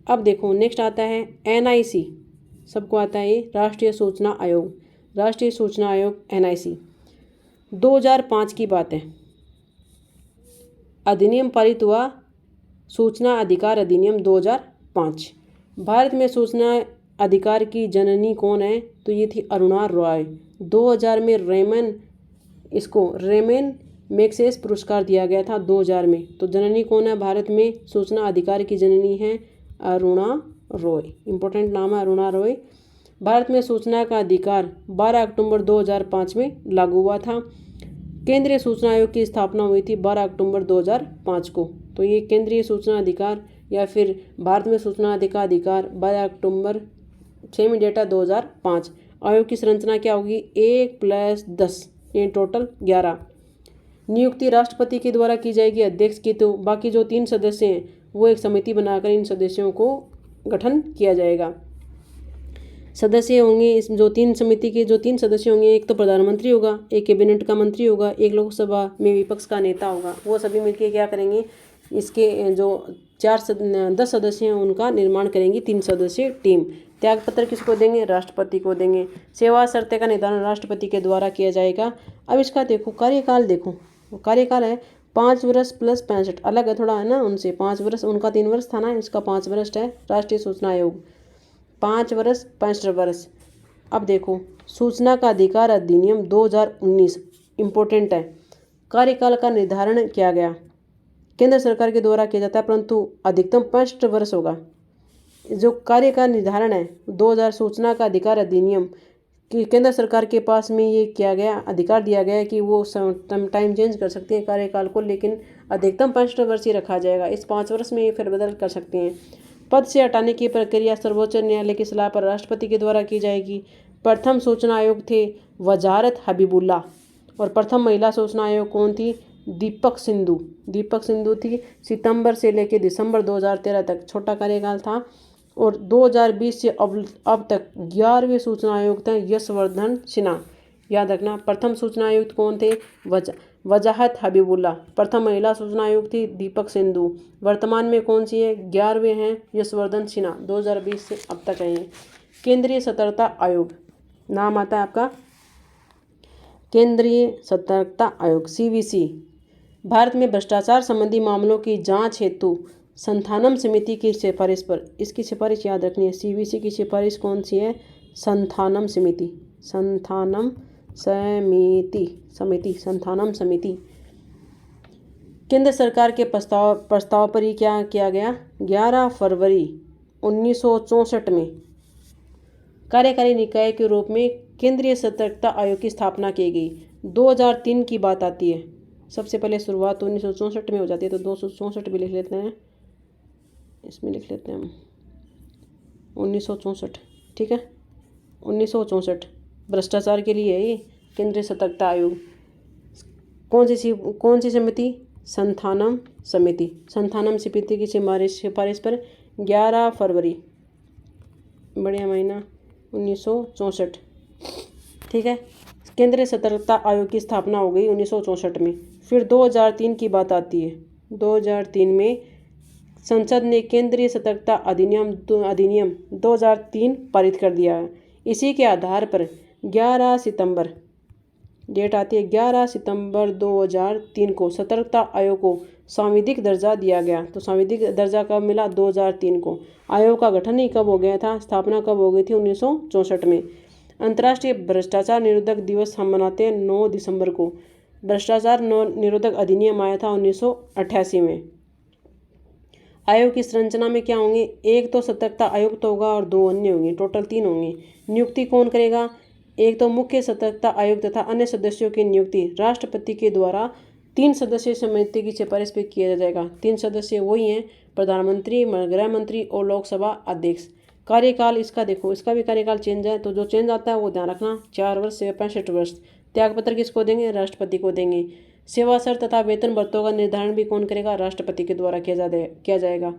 अब देखो नेक्स्ट आता है NIC, सबको आता है ये, राष्ट्रीय सूचना आयोग, राष्ट्रीय सूचना आयोग NIC। 2005 की बात है, अधिनियम पारित हुआ, सूचना अधिकार अधिनियम 2005। भारत में सूचना अधिकार की जननी कौन है, तो ये थी अरुणा रॉय। 2000 में रेमन मैग्सेसे पुरस्कार दिया गया था 2000 में। तो जननी कौन है भारत में सूचना अधिकार की जननी है अरुणा रॉय, इंपॉर्टेंट नाम है अरुणा रॉय। भारत में सूचना का अधिकार 12 अक्टूबर 2005 में लागू हुआ था। केंद्रीय सूचना आयोग की स्थापना हुई थी 12 अक्टूबर 2005 को। तो ये केंद्रीय सूचना अधिकार या फिर भारत में सूचना अधिकार 12 अक्टूबर, सेम डेटा 2005। आयोग की संरचना क्या होगी, 1 + 10, ये टोटल 11। नियुक्ति राष्ट्रपति के द्वारा की जाएगी अध्यक्ष की, तो बाकी जो 3 सदस्य हैं वो एक समिति बनाकर इन सदस्यों को गठन किया जाएगा। सदस्य होंगे इस जो 3 समिति के जो 3 सदस्य होंगे, एक तो प्रधानमंत्री होगा, एक कैबिनेट का मंत्री होगा, एक लोकसभा में विपक्ष का नेता होगा। वो सभी मिलकर क्या करेंगे, इसके जो 10 सदस्य हैं उनका निर्माण करेंगी 3 सदस्यीय टीम। त्यागपत्र किसको देंगे, राष्ट्रपति को देंगे। सेवा शर्तें का निर्धारण राष्ट्रपति के द्वारा किया जाएगा। अब इसका देखो कार्यकाल, देखो कार्यकाल है 5 वर्ष + 65, अलग है थोड़ा है ना उनसे, 5 वर्ष, उनका 3 वर्ष था ना, इसका 5 वर्ष है। राष्ट्रीय सूचना आयोग 5 वर्ष 65 वर्ष। अब देखो सूचना का अधिकार अधिनियम 2019 इम्पोर्टेंट है। कार्यकाल का निर्धारण किया गया, केंद्र सरकार के द्वारा किया जाता है, परंतु अधिकतम 65 वर्ष होगा। जो कार्य का निर्धारण है 2000 सूचना का अधिकार अधिनियम कि केंद्र सरकार के पास में ये किया गया, अधिकार दिया गया है कि वो टाइम चेंज कर सकते हैं कार्यकाल को, लेकिन अधिकतम 65 वर्ष ही रखा जाएगा। इस 5 वर्ष में ये फेरबदल कर सकते हैं। पद से हटाने की प्रक्रिया सर्वोच्च न्यायालय की सलाह पर राष्ट्रपति के द्वारा की जाएगी। प्रथम सूचना आयोग थे वजारत हबीबुल्ला, और प्रथम महिला सूचना आयोग कौन थी, दीपक सिंधु। दीपक सिंधु थी। सितंबर से लेकर दिसंबर 2013 तक छोटा कार्यकाल था। और 2020 से अब तक 11वें सूचना आयुक्त हैं यशवर्धन सिन्हा। याद रखना, प्रथम सूचना आयुक्त कौन थे, वजाहत हबीबुल्ला। प्रथम महिला सूचना आयुक्त थी दीपक सिंधु। वर्तमान में कौन सी है, 11वें हैं यशवर्धन सिन्हा। 2020 से अब तक है। केंद्रीय सतर्कता आयोग नाम आता है आपका, केंद्रीय सतर्कता आयोग CVC। भारत में भ्रष्टाचार संबंधी मामलों की जांच हेतु संथानम समिति की सिफारिश पर, इसकी सिफारिश याद रखनी है, CVC की सिफारिश कौन सी है, संथानम समिति, संथानम समिति। केंद्र सरकार के प्रस्ताव पर ही क्या किया गया, 11 फरवरी 1964 में कार्यकारी निकाय के रूप में केंद्रीय सतर्कता आयोग की स्थापना की गई। 2003 की बात आती है, सबसे पहले शुरुआत 1964 में हो जाती है, तो 264 भी लिख लेते हैं, इसमें लिख लेते हैं हम 1964, ठीक है। 1964 भ्रष्टाचार के लिए है ये केंद्रीय सतर्कता आयोग। कौन सी समिति, संथानम समिति। संथानम समिति की सिफारिश पर 11 फरवरी, बढ़िया महीना, 1964, ठीक है। केंद्रीय सतर्कता आयोग की स्थापना हो गई 1964 में। फिर 2003 की बात आती है। 2003 में संसद ने केंद्रीय सतर्कता अधिनियम 2003 पारित कर दिया है। इसी के आधार पर 11 सितंबर, डेट आती है 11 सितंबर 2003 को सतर्कता आयोग को सांविधिक दर्जा दिया गया। तो सांविधिक दर्जा कब मिला, 2003 को। आयोग का गठन ही कब हो गया था, स्थापना कब हो गई थी, 1964 में। अंतर्राष्ट्रीय भ्रष्टाचार निरोधक दिवस हम मनाते हैं 9 दिसंबर को। भ्रष्टाचार निरोधक अधिनियम आया था 1988 में। आयोग की संरचना में क्या होंगे, एक तो सतर्कता आयुक्त होगा और 2 अन्य होंगे, टोटल 3 होंगे। नियुक्ति कौन करेगा, एक तो मुख्य सतर्कता आयुक्त तथा अन्य सदस्यों की नियुक्ति राष्ट्रपति के द्वारा 3 सदस्यीय समिति की सिफारिश पे किया जाएगा। 3 सदस्य वही हैं, प्रधानमंत्री, गृह मंत्री और लोकसभा अध्यक्ष। कार्यकाल इसका देखो, इसका भी कार्यकाल चेंज है, तो जो चेंज आता है वो ध्यान रखना, 4 वर्ष से 65 वर्ष। त्यागपत्र किसको देंगे, राष्ट्रपति को देंगे। सेवा शर्त तथा वेतन भत्तों का निर्धारण भी कौन करेगा, राष्ट्रपति के द्वारा किया जाएगा।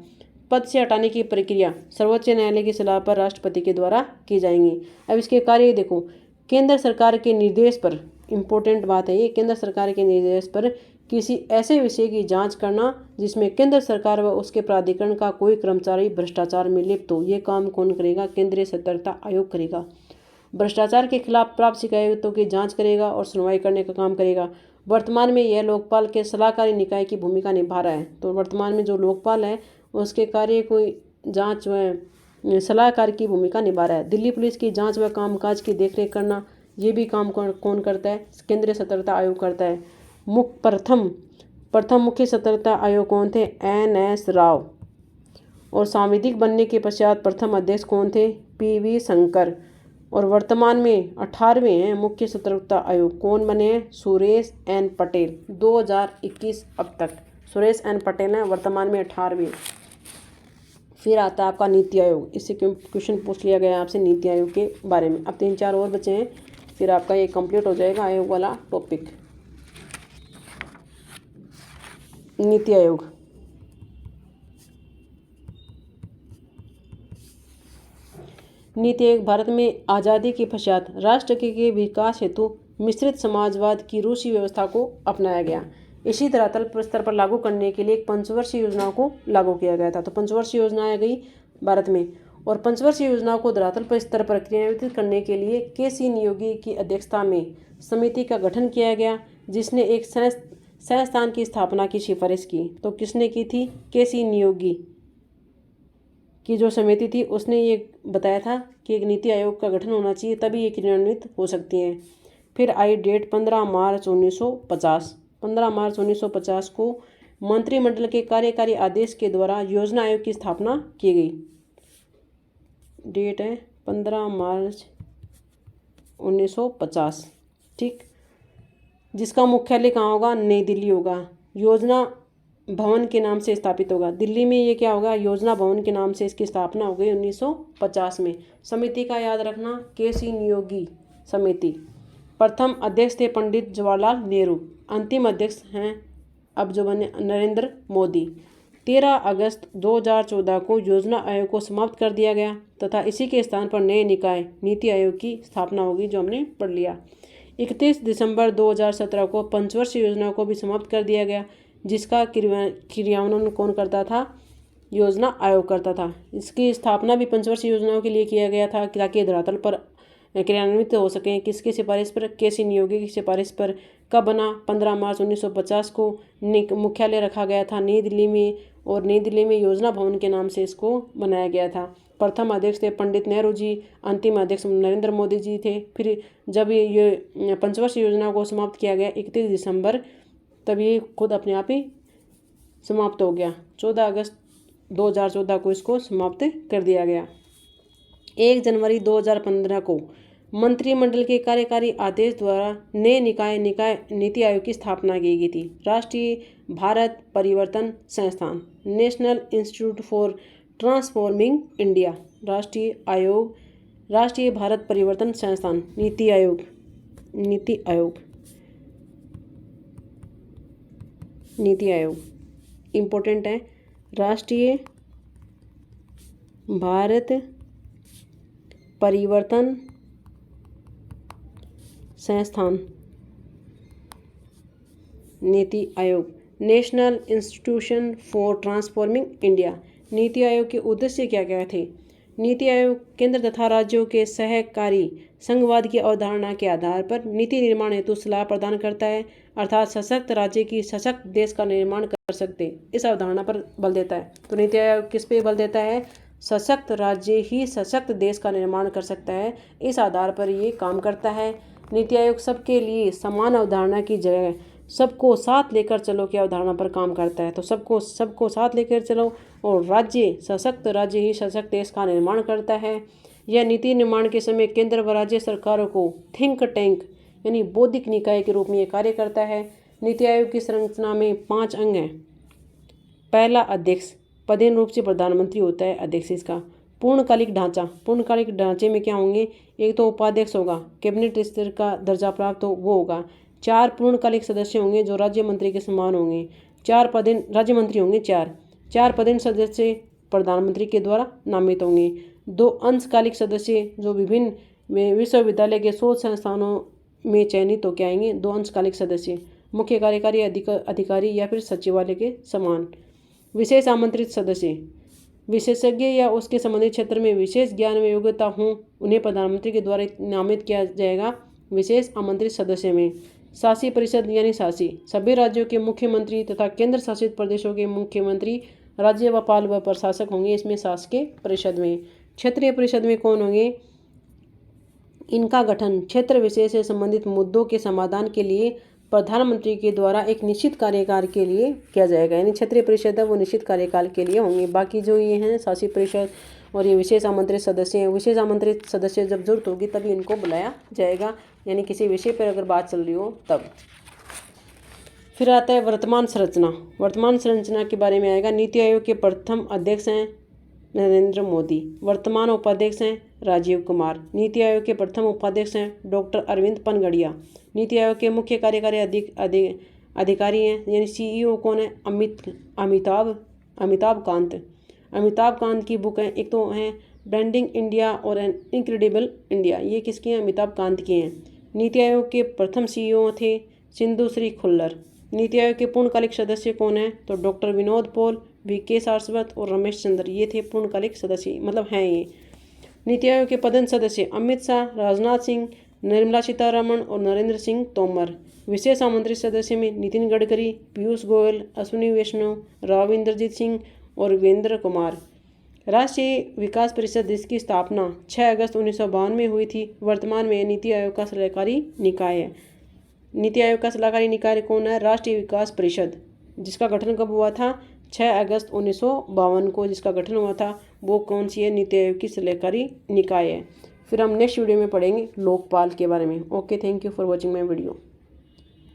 पद से हटाने की प्रक्रिया सर्वोच्च न्यायालय की सलाह पर राष्ट्रपति के द्वारा की जाएंगी। अब इसके कार्य देखो, केंद्र सरकार के निर्देश पर, इम्पोर्टेंट बात है ये, केंद्र सरकार के निर्देश पर किसी ऐसे विषय की जांच करना जिसमें केंद्र सरकार व उसके प्राधिकरण का कोई कर्मचारी भ्रष्टाचार में लिप्त हो। ये काम कौन करेगा? केंद्रीय सतर्कता आयोग करेगा। भ्रष्टाचार के खिलाफ प्राप्त शिकायतों की जांच करेगा और सुनवाई करने का काम करेगा। वर्तमान में यह लोकपाल के सलाहकारी निकाय की भूमिका निभा रहा है। तो वर्तमान में जो लोकपाल है उसके कार्य को जांच व सलाहकार की भूमिका निभा रहा है। दिल्ली पुलिस की जांच व कामकाज की देखरेख करना, ये भी काम कौन करता है? केंद्रीय सतर्कता आयोग करता है। प्रथम मुख्य सतर्कता आयोग कौन थे? NS राव। और सांविधिक बनने के पश्चात प्रथम अध्यक्ष कौन थे? PV शंकर। और वर्तमान में 18वें हैं मुख्य सतर्कता आयोग। कौन बने हैं? सुरेश N पटेल। 2021 अब तक सुरेश N पटेल हैं वर्तमान में 18वें। फिर आता है आपका नीति आयोग। इससे क्वेश्चन पूछ लिया गया आपसे नीति आयोग के बारे में। अब 3-4 और बचे हैं, फिर आपका ये कंप्लीट हो जाएगा आयोग वाला टॉपिक। नीति आयोग। नीति आयोग भारत में आज़ादी के पश्चात राष्ट्र के विकास हेतु मिश्रित समाजवाद की रूसी व्यवस्था को अपनाया गया। इसी धरातल पर स्तर पर लागू करने के लिए एक पंचवर्षीय योजना को लागू किया गया था। तो पंचवर्षीय योजना आ गई भारत में, और पंचवर्षीय योजना को धरातल पर स्तर पर क्रियान्वित करने के लिए KC नियोगी की अध्यक्षता में समिति का गठन किया गया, जिसने एक संस्थान की स्थापना की सिफारिश की। तो किसने की थी? KC नियोगी की जो समिति थी उसने ये बताया था कि एक नीति आयोग का गठन होना चाहिए, तभी ये क्रियान्वित हो सकती हैं। फिर आई डेट 15 मार्च 1950। 15 मार्च 1950 को मंत्रिमंडल के कार्यकारी आदेश के द्वारा योजना आयोग की स्थापना की गई। डेट है 15 मार्च 1950, ठीक। जिसका मुख्यालय कहाँ होगा? नई दिल्ली होगा। योजना भवन के नाम से स्थापित होगा। दिल्ली में ये क्या होगा? योजना भवन के नाम से इसकी स्थापना हो गई 1950 में। समिति का याद रखना, KC नियोगी समिति। प्रथम अध्यक्ष थे पंडित जवाहरलाल नेहरू। अंतिम अध्यक्ष हैं अब जो बने नरेंद्र मोदी। 13 अगस्त 2014 को योजना आयोग को समाप्त कर दिया गया तथा इसी के स्थान पर नए निकाय नीति आयोग की स्थापना होगी, जो हमने पढ़ लिया। 31 दिसंबर 2017 को पंचवर्षीय योजना को भी समाप्त कर दिया गया, जिसका क्रियान्वयन कौन करता था? योजना आयोग करता था। इसकी स्थापना भी पंचवर्षीय योजनाओं के लिए किया गया था ताकि धरातल पर क्रियान्वित हो सकें। किसकी सिफारिश पर? KC नियोगी की सिफारिश पर। कब बना? 15 मार्च 1950 को। मुख्यालय रखा गया था नई दिल्ली में, और नई दिल्ली में योजना भवन के नाम से इसको बनाया गया था। प्रथम अध्यक्ष थे पंडित नेहरू जी, अंतिम अध्यक्ष नरेंद्र मोदी जी थे। फिर जब ये पंचवर्षीय योजना को समाप्त किया गया 31 दिसंबर, तब ये खुद अपने आप ही समाप्त हो गया। 14 अगस्त 2014 को इसको समाप्त कर दिया गया। 1 जनवरी 2015 को मंत्रिमंडल के कार्यकारी आदेश द्वारा नए निकाय नीति आयोग की स्थापना की गई थी। राष्ट्रीय भारत परिवर्तन संस्थान, national institute for transforming India. राष्ट्रीय भारत परिवर्तन संस्थान, नीति आयोग। इम्पोर्टेंट है। राष्ट्रीय भारत परिवर्तन संस्थान, NITI Aayog. National institution for transforming India. NITI Aayog के उद्देश्य क्या क्या थे? नीति आयोग केंद्र तथा राज्यों के सहकारी संघवाद की अवधारणा के आधार पर नीति निर्माण हेतु सलाह प्रदान करता है, अर्थात सशक्त राज्य की सशक्त देश का निर्माण कर सकते, इस अवधारणा पर बल देता है। तो नीति आयोग किस पे बल देता है? सशक्त राज्य ही सशक्त देश का निर्माण कर सकता है, इस आधार पर ये काम करता है। नीति आयोग सबके लिए समान अवधारणा की जगह सबको साथ लेकर चलो की अवधारणा पर काम करता है। तो सबको साथ लेकर चलो, और राज्य सशक्त राज्य ही सशक्त देश का निर्माण करता है। यह नीति निर्माण के समय केंद्र व राज्य सरकारों को थिंक टैंक यानी बौद्धिक निकाय के रूप में ये कार्य करता है। नीति आयोग की संरचना में 5 अंग हैं। पहला, अध्यक्ष, पदेन रूप से प्रधानमंत्री होता है अध्यक्ष इसका। पूर्णकालिक ढांचा, पूर्णकालिक ढांचे में क्या होंगे? एक तो उपाध्यक्ष होगा, कैबिनेट स्तर का दर्जा प्राप्त हो वो होगा। 4 पूर्णकालिक सदस्य होंगे जो राज्य मंत्री के समान होंगे। 4 पदेन राज्य मंत्री होंगे। 4 पदेन सदस्य प्रधानमंत्री के द्वारा नामित होंगे। 2 अंशकालिक सदस्य जो विभिन्न विश्वविद्यालय के शोध संस्थानों में चयनित होकर आएंगे, 2 अंशकालिक सदस्य। मुख्य कार्यकारी अधिकारी या फिर सचिवालय के समान। विशेष आमंत्रित सदस्य, विशेषज्ञ या उसके संबंधित क्षेत्र में विशेष ज्ञान व योग्यता हो उन्हें प्रधानमंत्री के द्वारा नामित किया जाएगा विशेष आमंत्रित सदस्य में। शासी परिषद यानी शासी, सभी राज्यों के मुख्यमंत्री तथा केंद्र शासित प्रदेशों के मुख्यमंत्री राज्यपाल व प्रशासक होंगे इसमें शासकीय परिषद में। क्षेत्रीय परिषद में कौन होंगे? इनका गठन क्षेत्र विशेष से संबंधित मुद्दों के समाधान के लिए प्रधानमंत्री के द्वारा एक निश्चित कार्यकाल के लिए किया जाएगा। यानी क्षेत्रीय परिषद है वो निश्चित कार्यकाल के लिए होंगे। बाकी जो ये हैं शासी परिषद और ये विशेष आमंत्रित सदस्य हैं, विशेष आमंत्रित सदस्य जब जरूरत होगी तभी इनको बुलाया जाएगा, यानी किसी विषय पर अगर बात चल रही हो तब। फिर आता है वर्तमान संरचना। वर्तमान संरचना के बारे में आएगा। नीति आयोग के प्रथम अध्यक्ष हैं नरेंद्र मोदी। वर्तमान उपाध्यक्ष हैं राजीव कुमार। नीति आयोग के प्रथम उपाध्यक्ष हैं डॉक्टर अरविंद पनगड़िया। नीति आयोग के मुख्य कार्यकारी अधिकारी हैं यानी CEO कौन है? अमिताभ कांत। अमिताभ कांत की बुक है, एक तो हैं ब्रांडिंग इंडिया और एन इनक्रेडिबल इंडिया, ये किसकी हैं? अमिताभ कांत की हैं। नीति आयोग के प्रथम CEO थे सिंधु श्री खुल्लर। नीति आयोग के पूर्णकालिक सदस्य कौन है? तो doctor Vinod Paul, VK Saraswat और रमेश चंद्र, ये थे पूर्णकालिक सदस्य, मतलब हैं ये। नीति आयोग के पदेन सदस्य अमित शाह, राजनाथ सिंह, निर्मला सीतारमण और नरेंद्र सिंह तोमर। विशेष आमंत्रित सदस्य में नितिन गडकरी, पीयूष गोयल, अश्विनी वैष्णव, राव इंद्रजीत सिंह और वीरेंद्र कुमार। राष्ट्रीय विकास परिषद जिसकी स्थापना 6 अगस्त 1952 में हुई थी, वर्तमान में नीति आयोग का सलाहकारी निकाय है। नीति आयोग का सलाहकारी निकाय कौन है? राष्ट्रीय विकास परिषद, जिसका गठन कब हुआ था? 6 अगस्त 1952 को जिसका गठन हुआ था, वो कौन सी है? नीति आयोग की सलाहकारी निकाय है। फिर हम नेक्स्ट वीडियो में पढ़ेंगे लोकपाल के बारे में। Okay, thank you for watching my video.